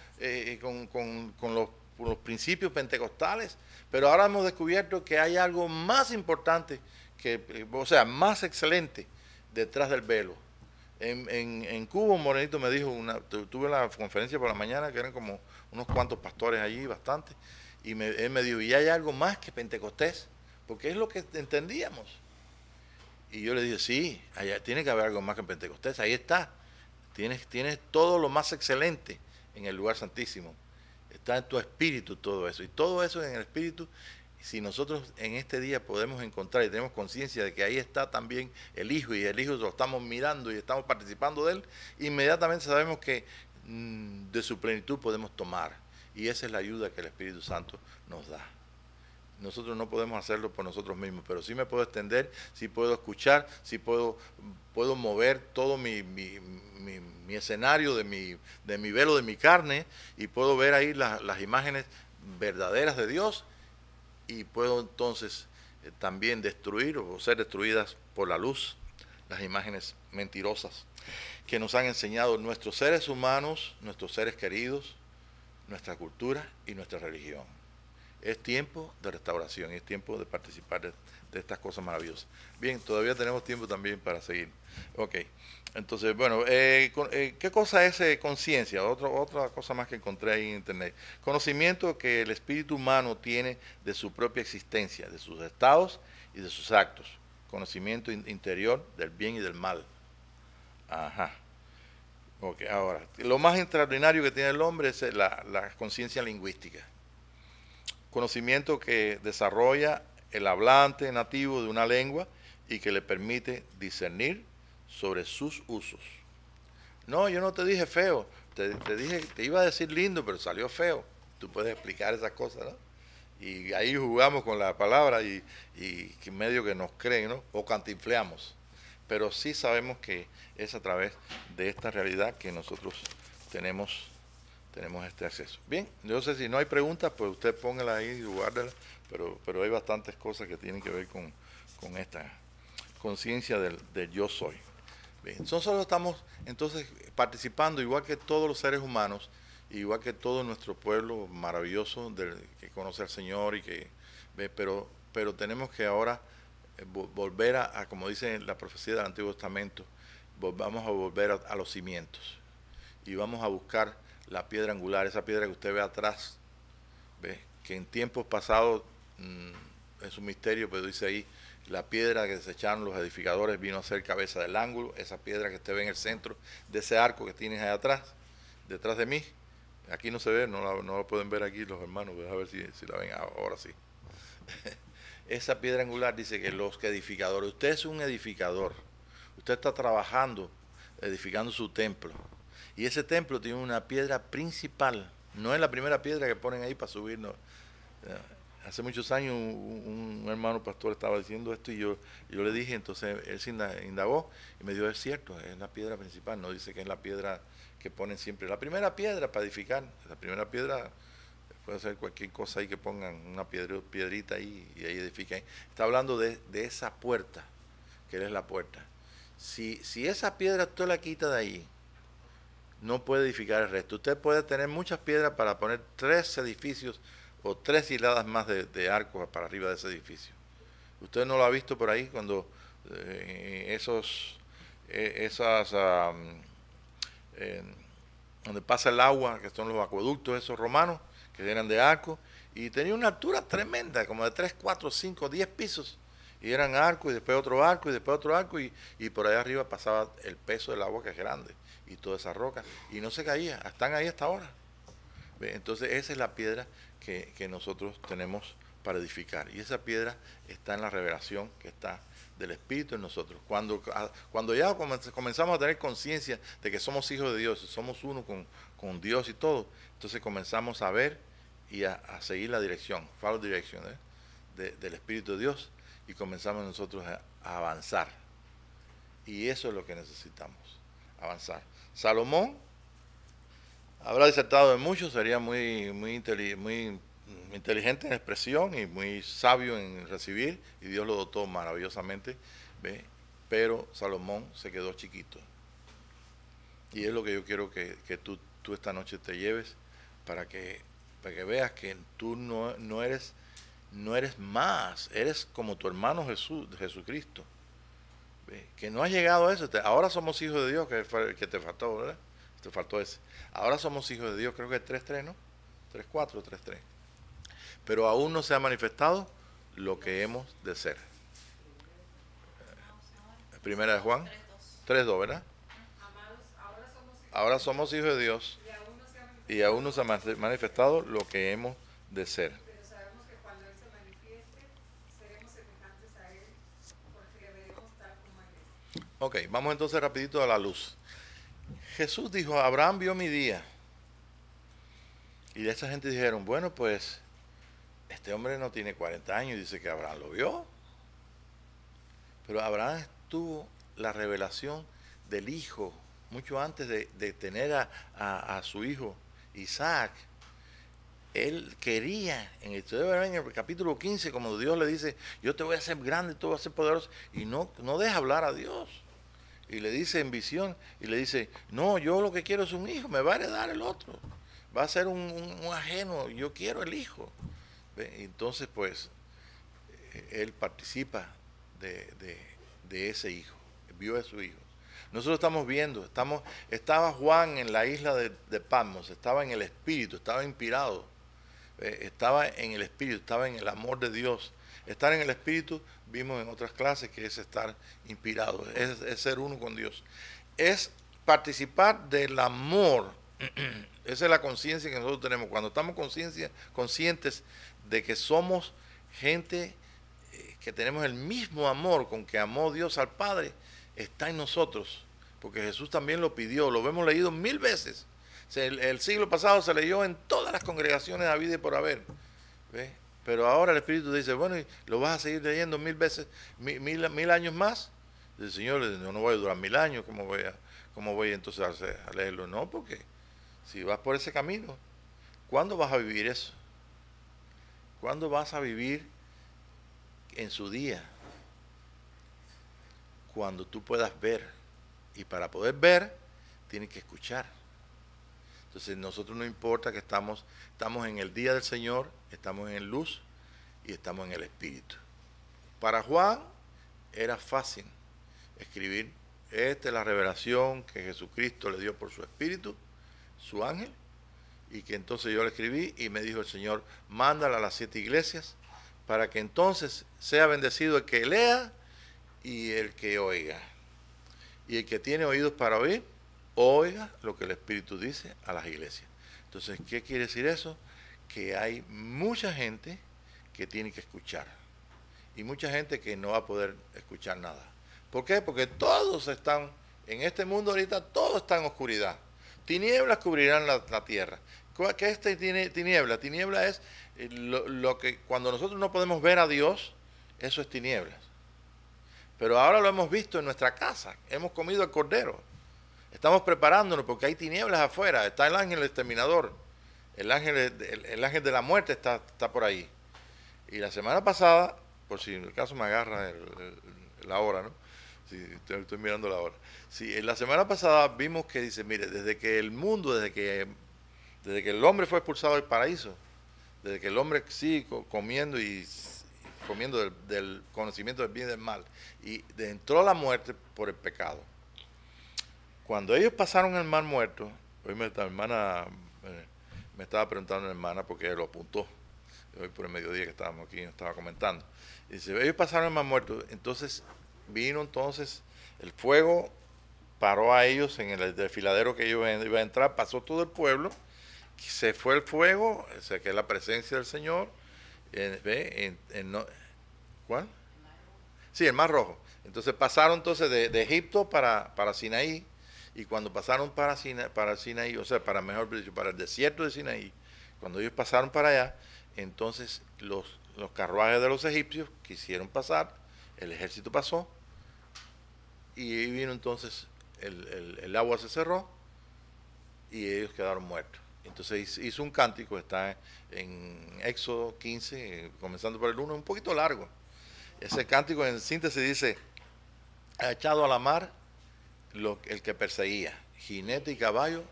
con los principios pentecostales, pero ahora hemos descubierto que hay algo más importante, o sea, más excelente detrás del velo. En Cuba un morenito me dijo, tuve la conferencia por la mañana, que eran como unos cuantos pastores allí, bastante, y él me dijo, ¿y hay algo más que Pentecostés? Porque es lo que entendíamos. Y yo le dije, sí, allá tiene que haber algo más que Pentecostés, ahí está. Tienes todo lo más excelente en el lugar santísimo. Está en tu espíritu todo eso. Y todo eso en el espíritu, si nosotros en este día podemos encontrar y tenemos conciencia de que ahí está también el Hijo, y el Hijo lo estamos mirando y estamos participando de Él, inmediatamente sabemos que de su plenitud podemos tomar. Y esa es la ayuda que el Espíritu Santo nos da. Nosotros no podemos hacerlo por nosotros mismos, pero sí me puedo extender, sí puedo escuchar, sí puedo mover todo mi escenario de mi velo, de mi carne, y puedo ver ahí las imágenes verdaderas de Dios, y puedo entonces también destruir o ser destruidas por la luz las imágenes mentirosas que nos han enseñado nuestros seres humanos, nuestros seres queridos, nuestra cultura y nuestra religión. Es tiempo de restauración, es tiempo de participar de estas cosas maravillosas. Bien, todavía tenemos tiempo también para seguir. Ok, entonces, bueno, ¿qué cosa es conciencia? Otra cosa más que encontré ahí en internet. Conocimiento que el espíritu humano tiene de su propia existencia, de sus estados y de sus actos. Conocimiento interior del bien y del mal. Ajá. Ok, ahora, lo más extraordinario que tiene el hombre es la conciencia lingüística. Conocimiento que desarrolla el hablante nativo de una lengua y que le permite discernir sobre sus usos. No, yo no te dije feo, te dije, te iba a decir lindo, pero salió feo. Tú puedes explicar esas cosas, ¿no? Y ahí jugamos con la palabra y medio que nos creen, ¿no? O cantinfleamos. Pero sí sabemos que es a través de esta realidad que nosotros tenemos este acceso. Bien, yo sé si no hay preguntas, pues usted póngala ahí y guárdala, pero hay bastantes cosas que tienen que ver con esta conciencia del yo soy. Bien, nosotros estamos entonces participando igual que todos los seres humanos, igual que todo nuestro pueblo maravilloso que conoce al Señor, pero tenemos que ahora volver a, como dice la profecía del Antiguo Testamento, vamos a volver a los cimientos y vamos a buscar la piedra angular, esa piedra que usted ve atrás, ¿ve? Que en tiempos pasados es un misterio, pero dice ahí, la piedra que desecharon los edificadores vino a ser cabeza del ángulo, esa piedra que usted ve en el centro de ese arco que tienes ahí atrás, detrás de mí. Aquí no se ve, no la pueden ver aquí los hermanos, a ver si la ven ahora sí. Esa piedra angular dice que los edificadores, usted es un edificador, usted está trabajando, edificando su templo, y ese templo tiene una piedra principal, no es la primera piedra que ponen ahí para subirnos. Hace muchos años un hermano pastor estaba diciendo esto y yo le dije, entonces él se indagó y me dijo, es cierto, es la piedra principal, no dice que es la piedra que ponen siempre, la primera piedra para edificar, la primera piedra puede ser cualquier cosa ahí que pongan una piedrita ahí y ahí edifiquen. Está hablando de esa puerta, que es la puerta. Si esa piedra usted la quita de ahí, no puede edificar el resto. Usted puede tener muchas piedras para poner 3 edificios o 3 hiladas más de arcos para arriba de ese edificio. Usted no lo ha visto por ahí cuando donde pasa el agua, que son los acueductos esos romanos, que eran de arco, y tenía una altura tremenda, como de 3, 4, 5, 10 pisos, y eran arcos, y después otro arco, y después otro arco, y por allá arriba pasaba el peso del agua, que es grande, y toda esa roca, y no se caía, están ahí hasta ahora. Entonces esa es la piedra que nosotros tenemos para edificar, y esa piedra está en la revelación que está del Espíritu en nosotros. Cuando ya comenzamos a tener conciencia de que somos hijos de Dios, somos uno con Dios y todo, entonces comenzamos a ver y a seguir la dirección, follow direction, del Espíritu de Dios, y comenzamos nosotros a avanzar. Y eso es lo que necesitamos, avanzar. Salomón habrá disertado de mucho, sería muy inteligente en expresión y muy sabio en recibir, y Dios lo dotó maravillosamente, ¿ve? Pero Salomón se quedó chiquito. Y es lo que yo quiero que tú esta noche te lleves para que veas que tú no eres más, eres como tu hermano Jesucristo. ¿Ve? Que no has llegado a eso. Ahora somos hijos de Dios, que te faltó, ¿verdad? Te faltó ese. Ahora somos hijos de Dios, creo que es 3.3, ¿no? 3.4, 3.3. Pero aún no se ha manifestado lo que hemos de ser. Primera de Juan 3.2, ¿verdad? Amados, Ahora somos hijos de Dios y aún no se ha manifestado lo que hemos de ser. pero sabemos que cuando Él se manifieste, seremos semejantes a Él, porque le veremos tal como Él es. Ok, vamos entonces rapidito a la luz. Jesús dijo, Abraham vio mi día. Y de esa gente dijeron, bueno, pues este hombre no tiene 40 años y dice que Abraham lo vio. Pero Abraham tuvo la revelación del hijo mucho antes de tener a su hijo Isaac. Él quería, en el capítulo 15, como Dios le dice, yo te voy a hacer grande, tú vas a ser poderoso, y no deja hablar a Dios. Y le dice en visión, y le dice, no, yo lo que quiero es un hijo, me va a heredar el otro. Va a ser un ajeno, yo quiero el hijo. ¿Ve? Entonces, pues, él participa de ese hijo, vio a su hijo. Nosotros estamos viendo, estaba Juan en la isla de Patmos, estaba en el Espíritu, estaba inspirado, estaba en el Espíritu, estaba en el amor de Dios. Estar en el Espíritu, vimos en otras clases que es estar inspirado, es ser uno con Dios. Es participar del amor. Esa es la conciencia que nosotros tenemos. Cuando estamos conscientes de que somos gente que tenemos el mismo amor con que amó Dios al Padre, está en nosotros. Porque Jesús también lo pidió, lo hemos leído 1000 veces. El siglo pasado se leyó en todas las congregaciones de la vida y por haber. ¿Ve? Pero ahora el Espíritu dice, bueno, ¿y lo vas a seguir leyendo 1000 veces, mil años más? El Señor le dice, no voy a durar 1000 años, ¿cómo voy entonces a leerlo? No, porque si vas por ese camino, ¿cuándo vas a vivir eso? ¿Cuándo vas a vivir en su día? Cuando tú puedas ver. Y para poder ver, tienes que escuchar. Entonces, nosotros no importa que estamos en el día del Señor, estamos en luz y estamos en el Espíritu. Para Juan era fácil escribir, esta es la revelación que Jesucristo le dio por su Espíritu, su ángel, y que entonces yo le escribí y me dijo el Señor, mándala a las 7 iglesias para que entonces sea bendecido el que lea y el que oiga. Y el que tiene oídos para oír, oiga lo que el Espíritu dice a las iglesias. Entonces, ¿qué quiere decir eso? Que hay mucha gente que tiene que escuchar y mucha gente que no va a poder escuchar nada. ¿Por qué? Porque todos están, en este mundo ahorita, todo está en oscuridad. Tinieblas cubrirán la tierra. ¿Qué es tiniebla? Tiniebla es lo que cuando nosotros no podemos ver a Dios, eso es tinieblas. Pero ahora lo hemos visto en nuestra casa, hemos comido el cordero. Estamos preparándonos porque hay tinieblas afuera, está el ángel exterminador, el ángel de la muerte está por ahí. Y la semana pasada, por si en el caso me agarra la hora, ¿no? Sí, estoy mirando la hora. Sí, en la semana pasada vimos que dice, mire, desde que el hombre fue expulsado del paraíso, desde que el hombre sigue comiendo del conocimiento del bien y del mal, y entró la muerte por el pecado. Cuando ellos pasaron el mar muerto, hoy mi hermana me estaba preguntando, una hermana, porque lo apuntó, hoy por el mediodía que estábamos aquí, nos estaba comentando, y dice, ellos pasaron el mar muerto, entonces vino el fuego, paró a ellos en el desfiladero que ellos iban a entrar, pasó todo el pueblo, se fue el fuego, o sea que es la presencia del Señor. ¿Cuál? Sí, el Mar Rojo. Entonces pasaron entonces de Egipto para Sinaí, y cuando pasaron para Sinaí, o sea, mejor dicho, para el desierto de Sinaí, cuando ellos pasaron para allá, entonces los carruajes de los egipcios quisieron pasar, el ejército pasó, y ahí vino entonces, el agua se cerró y ellos quedaron muertos. Entonces hizo un cántico, está en Éxodo 15, comenzando por el 1, un poquito largo. Ese cántico en síntesis dice: ha echado a la mar el que perseguía, jinete y caballo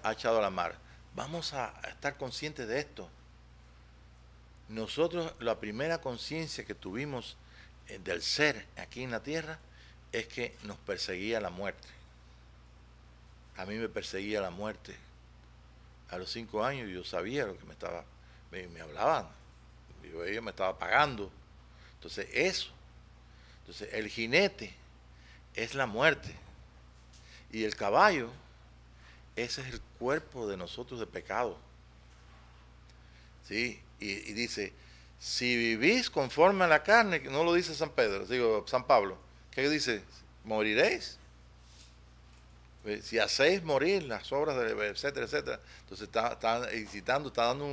ha echado a la mar. Vamos a estar conscientes de esto. Nosotros, la primera conciencia que tuvimos del ser aquí en la tierra es que nos perseguía la muerte. A mí me perseguía la muerte. A los 5 años yo sabía lo que me hablaban. Ellos me estaban pagando. Entonces el jinete es la muerte. Y el caballo, ese es el cuerpo de nosotros de pecado. ¿Sí? Y dice, si vivís conforme a la carne, no lo dice San Pablo, ¿qué dice? ¿Moriréis? Si hacéis morir las obras, etcétera, etcétera. Entonces está incitando, está dando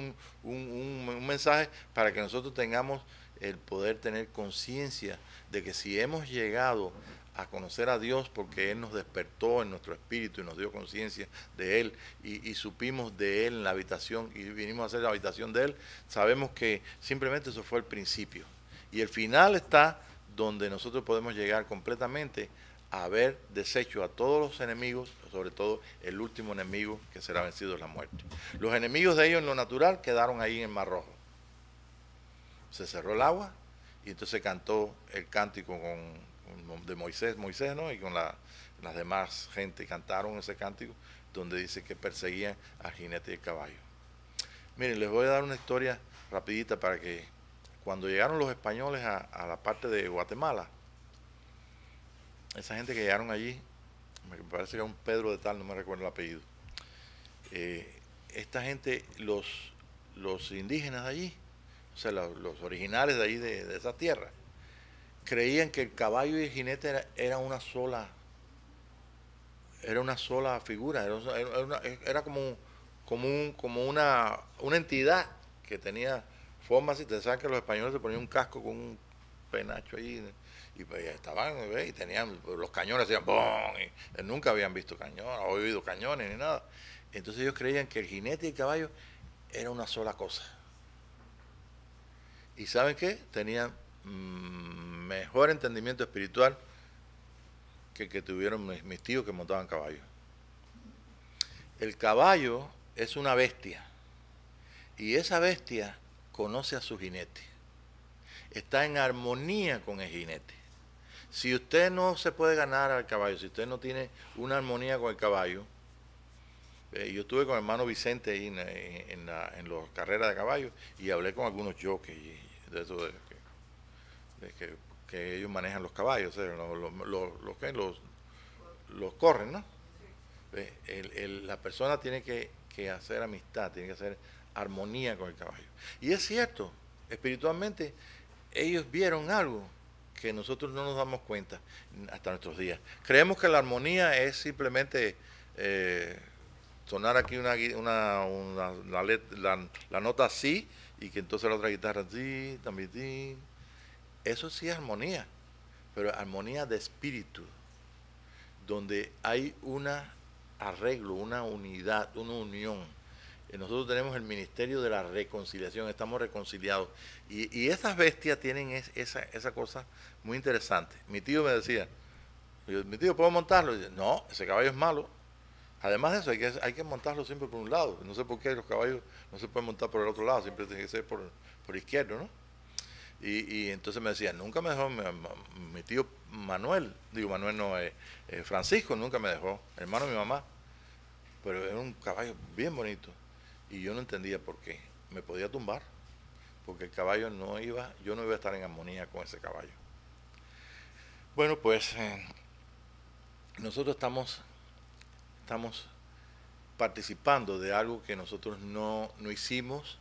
un mensaje para que nosotros tengamos el poder tener conciencia de que si hemos llegado a conocer a Dios porque Él nos despertó en nuestro espíritu y nos dio conciencia de Él y supimos de Él en la habitación y vinimos a hacer la habitación de Él, sabemos que simplemente eso fue el principio. Y el final está donde nosotros podemos llegar completamente a haber deshecho a todos los enemigos, sobre todo el último enemigo que será vencido es la muerte. Los enemigos de ellos en lo natural quedaron ahí en el Mar Rojo. Se cerró el agua y entonces cantó el cántico de Moisés, ¿no? Y con las demás gente cantaron ese cántico donde dice que perseguían al jinete y el caballo. Miren, les voy a dar una historia rapidita para que cuando llegaron los españoles a la parte de Guatemala, esa gente que llegaron allí, me parece que era un Pedro de tal, no me recuerdo el apellido. Esta gente, los indígenas de allí, o sea, los originales de allí, de esa tierra, creían que el caballo y el jinete era una sola figura, era como una entidad que tenía formas. Y te saben que los españoles se ponían un casco con un penacho ahí y pues estaban, y tenían los cañones, hacían ¡bom! Y nunca habían visto cañones, oído cañones ni nada. Entonces ellos creían que el jinete y el caballo era una sola cosa. ¿Y saben qué? Tenían mejor entendimiento espiritual que el que tuvieron mis tíos que montaban caballos. El caballo es una bestia y esa bestia conoce a su jinete. Está en armonía con el jinete. Si usted no se puede ganar al caballo, si usted no tiene una armonía con el caballo, yo estuve con el hermano Vicente ahí en las carreras de caballos y hablé con algunos jockeys de eso que ellos manejan los caballos, o sea, los corren, ¿no? La persona tiene que hacer amistad, tiene que hacer armonía con el caballo. Y es cierto, espiritualmente ellos vieron algo que nosotros no nos damos cuenta hasta nuestros días. Creemos que la armonía es simplemente sonar aquí la nota así y que entonces la otra guitarra así, también así. Eso sí es armonía, pero armonía de espíritu, donde hay un arreglo, una unidad, una unión. Nosotros tenemos el ministerio de la reconciliación, estamos reconciliados. Y esas bestias tienen esa cosa muy interesante. Mi tío me decía, mi tío, ¿puedo montarlo? Y dice, no, ese caballo es malo. Además de eso, hay que montarlo siempre por un lado. No sé por qué los caballos no se pueden montar por el otro lado, siempre tiene que ser por izquierdo, ¿no? Y entonces me decía, nunca me dejó mi tío Manuel, Francisco nunca me dejó, hermano de mi mamá, pero era un caballo bien bonito y yo no entendía por qué, me podía tumbar, porque el caballo yo no iba a estar en armonía con ese caballo. Bueno, pues nosotros estamos participando de algo que nosotros no hicimos,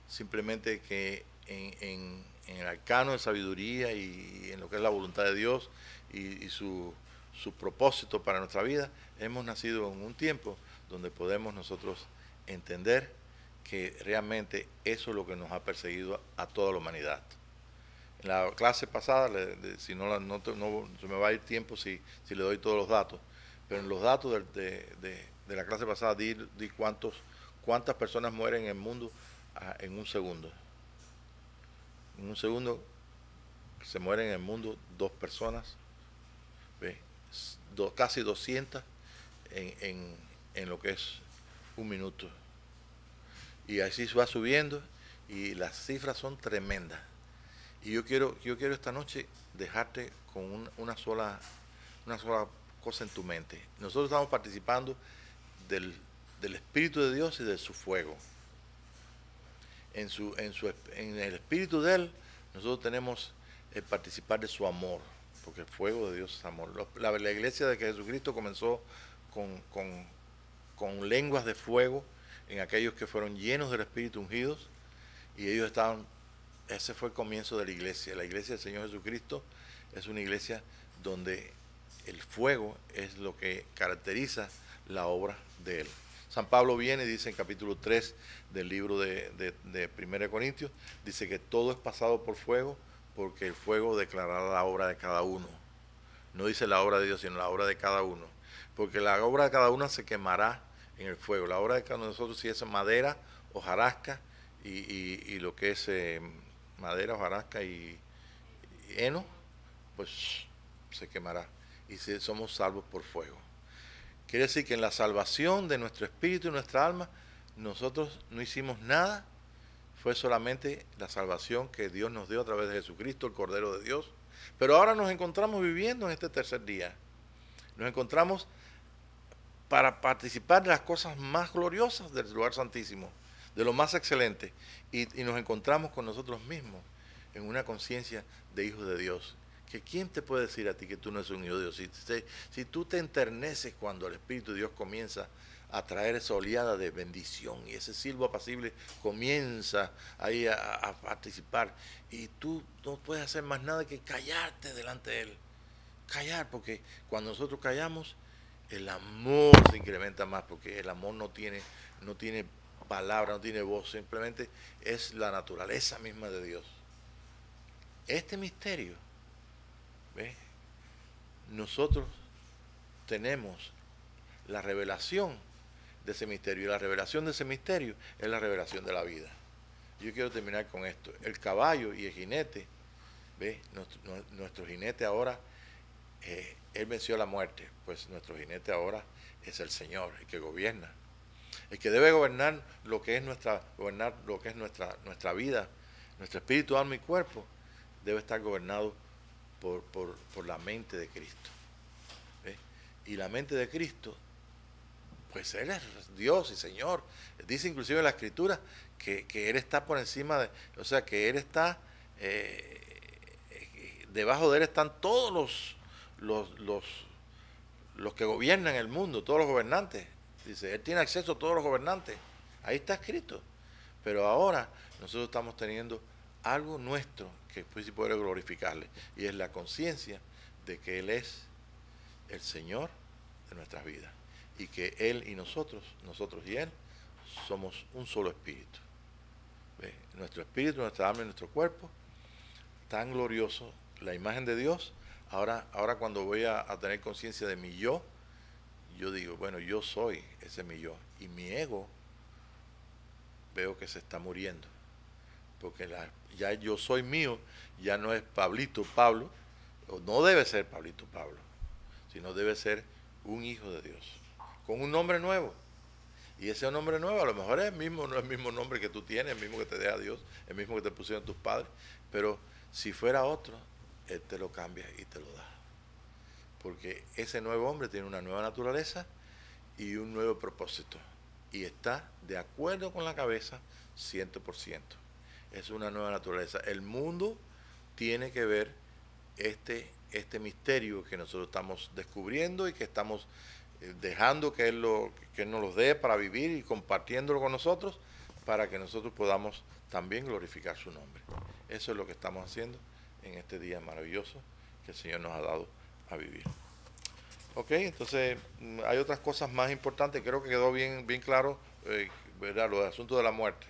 simplemente que en el arcano de sabiduría y en lo que es la voluntad de Dios y su propósito para nuestra vida, hemos nacido en un tiempo donde podemos nosotros entender que realmente eso es lo que nos ha perseguido a toda la humanidad. En la clase pasada, si no, no se me va a ir tiempo si le doy todos los datos, pero en los datos de la clase pasada di cuántas personas mueren en el mundo en un segundo. En un segundo se mueren en el mundo 2 personas, ¿ve? Casi 200 en lo que es un minuto. Y así va subiendo y las cifras son tremendas. Y yo quiero esta noche dejarte con una sola cosa en tu mente. Nosotros estamos participando del Espíritu de Dios y de su fuego. En el Espíritu de Él, nosotros tenemos el participar de su amor, porque el fuego de Dios es amor. La iglesia de que Jesucristo comenzó con lenguas de fuego en aquellos que fueron llenos del Espíritu ungidos, y ellos estaban. Ese fue el comienzo de la iglesia. La iglesia del Señor Jesucristo es una iglesia donde el fuego es lo que caracteriza la obra de Él. San Pablo viene y dice en capítulo 3 del libro de 1 Corintios, dice que todo es pasado por fuego porque el fuego declarará la obra de cada uno. No dice la obra de Dios, sino la obra de cada uno. Porque la obra de cada uno se quemará en el fuego. La obra de cada uno de nosotros, si es madera, hojarasca y lo que es madera, hojarasca y heno, pues se quemará. Y si somos salvos por fuego. Quiere decir que en la salvación de nuestro espíritu y nuestra alma, nosotros no hicimos nada. Fue solamente la salvación que Dios nos dio a través de Jesucristo, el Cordero de Dios. Pero ahora nos encontramos viviendo en este tercer día. Nos encontramos para participar de las cosas más gloriosas del lugar santísimo, de lo más excelente, y nos encontramos con nosotros mismos en una conciencia de hijos de Dios. Que ¿quién te puede decir a ti que tú no eres un hijo de Dios? Si tú te enterneces cuando el Espíritu de Dios comienza a traer esa oleada de bendición y ese silbo apacible comienza ahí a participar, y tú no puedes hacer más nada que callarte delante de Él. Callar, porque cuando nosotros callamos, el amor se incrementa más, porque el amor no tiene palabra, no tiene voz, simplemente es la naturaleza misma de Dios. Este misterio, ¿ves? Nosotros tenemos la revelación de ese misterio, y la revelación de ese misterio es la revelación de la vida. Yo quiero terminar con esto. El caballo y el jinete, ¿ves? Nuestro jinete ahora, él venció la muerte, pues nuestro jinete ahora es el Señor, el que gobierna. El que debe gobernar lo que es nuestra vida, nuestro espíritu, alma y cuerpo, debe estar gobernado por la mente de Cristo. ¿Ves? Y la mente de Cristo, pues Él es Dios y Señor. Dice inclusive en la Escritura que Él está por encima de, o sea, que Él está, debajo de Él están todos los que gobiernan el mundo, todos los gobernantes. Dice, Él tiene acceso a todos los gobernantes. Ahí está escrito. Pero ahora nosotros estamos teniendo algo nuestro que pues sí puede glorificarle, y es la conciencia de que Él es el Señor de nuestras vidas, y que Él y nosotros y Él somos un solo espíritu. ¿Ves? Nuestro espíritu, nuestra alma y nuestro cuerpo, tan glorioso, la imagen de Dios. Ahora cuando voy a tener conciencia de mi yo digo, bueno, yo soy ese mi yo, y mi ego veo que se está muriendo, porque ya yo soy mío, ya no es Pablito Pablo, o no debe ser Pablito Pablo, sino debe ser un hijo de Dios, con un nombre nuevo. Y ese nombre nuevo a lo mejor es el mismo, no es el mismo nombre que tú tienes, el mismo que te deja Dios, el mismo que te pusieron tus padres, pero si fuera otro, Él te lo cambia y te lo da. Porque ese nuevo hombre tiene una nueva naturaleza y un nuevo propósito, y está de acuerdo con la cabeza 100%. Es una nueva naturaleza. El mundo tiene que ver este misterio que nosotros estamos descubriendo y que estamos dejando que Él nos los dé para vivir y compartiéndolo con nosotros, para que nosotros podamos también glorificar su nombre. Eso es lo que estamos haciendo en este día maravilloso que el Señor nos ha dado a vivir. Ok, entonces hay otras cosas más importantes. Creo que quedó bien claro, ¿verdad? Los asuntos de la muerte.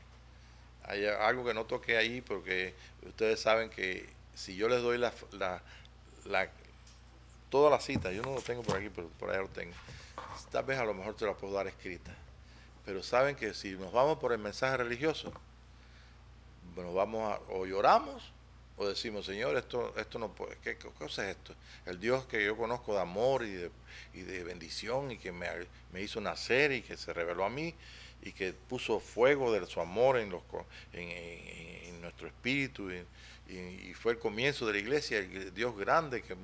Hay algo que no toqué ahí porque ustedes saben que si yo les doy la- toda la cita, yo no lo tengo por aquí, pero por allá lo tengo, tal vez a lo mejor te la puedo dar escrita. Pero saben que si nos vamos por el mensaje religioso, bueno, o lloramos o decimos, Señor, esto no puede, ¿qué cosa es esto? El Dios que yo conozco de amor y de bendición y que me hizo nacer y que se reveló a mí y que puso fuego de su amor en nuestro espíritu y fue el comienzo de la iglesia, el Dios grande que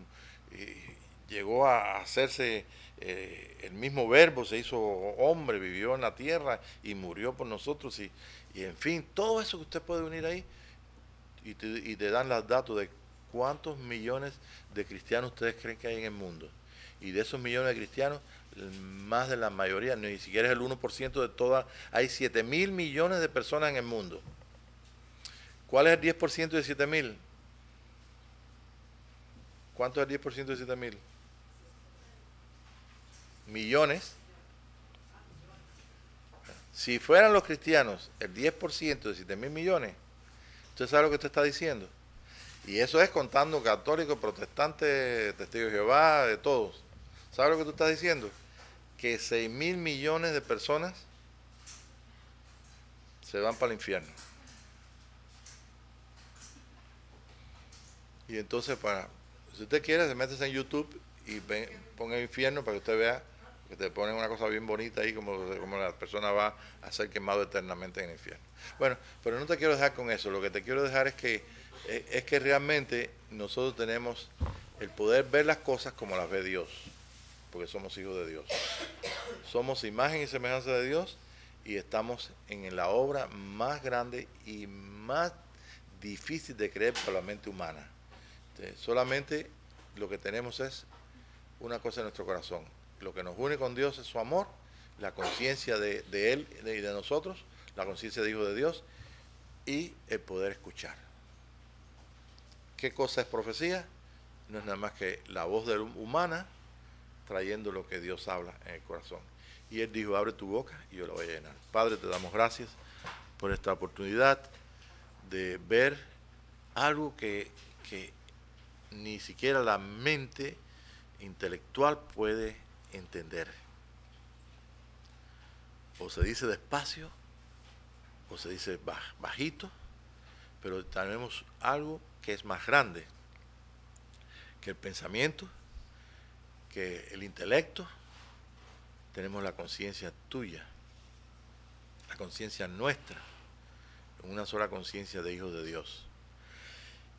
llegó a hacerse el mismo verbo, se hizo hombre, vivió en la tierra y murió por nosotros y en fin, todo eso que usted puede unir ahí y te dan los datos de cuántos millones de cristianos ustedes creen que hay en el mundo. Y de esos millones de cristianos, más de la mayoría, ni siquiera es el 1% de todas, hay 7.000 millones de personas en el mundo. ¿Cuál es el 10% de 7.000? ¿Cuánto es el 10% de 7.000? Millones. Si fueran los cristianos el 10% de 7.000 millones, ¿usted sabe lo que usted está diciendo? Y eso es contando católicos, protestantes, testigos de Jehová, de todos. ¿Sabe lo que tú estás diciendo? Que 6.000 millones de personas se van para el infierno. Y entonces, si usted quiere, se mete en YouTube y ponga el infierno para que usted vea que te ponen una cosa bien bonita ahí, como la persona va a ser quemado eternamente en el infierno. Bueno, pero no te quiero dejar con eso. Lo que te quiero dejar es que realmente nosotros tenemos el poder ver las cosas como las ve Dios, porque somos hijos de Dios. Somos imagen y semejanza de Dios y estamos en la obra más grande y más difícil de creer por la mente humana. Solamente lo que tenemos es una cosa en nuestro corazón. Lo que nos une con Dios es su amor, la conciencia de Él y de nosotros, la conciencia de Hijo de Dios y el poder escuchar. ¿Qué cosa es profecía? No es nada más que la voz humana trayendo lo que Dios habla en el corazón. Y Él dijo, abre tu boca y yo la voy a llenar. Padre, te damos gracias por esta oportunidad de ver algo que ni siquiera la mente intelectual puede entender. O se dice despacio, o se dice bajito, pero tenemos algo que es más grande que el pensamiento, que el intelecto. Tenemos la conciencia tuya, la conciencia nuestra, una sola conciencia de hijos de Dios.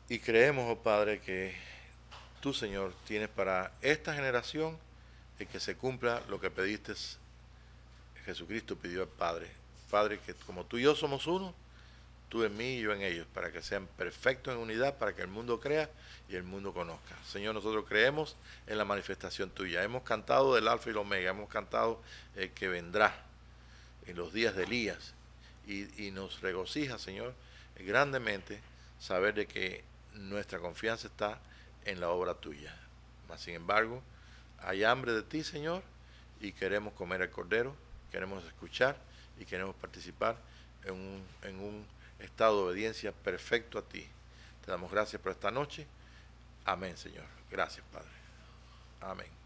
Y creemos, oh Padre, que tú, Señor, tienes para esta generación el que se cumpla lo que pediste, Jesucristo pidió al Padre. Padre, que como tú y yo somos uno, tú en mí y yo en ellos, para que sean perfectos en unidad, para que el mundo crea y el mundo conozca. Señor, nosotros creemos en la manifestación tuya. Hemos cantado del Alfa y el Omega, hemos cantado el que vendrá en los días de Elías. Y nos regocija, Señor, grandemente saber de que nuestra confianza está en la obra tuya. Mas, sin embargo, hay hambre de ti, Señor, y queremos comer el Cordero, queremos escuchar y queremos participar en un estado de obediencia perfecto a ti. Te damos gracias por esta noche. Amén, Señor. Gracias, Padre. Amén.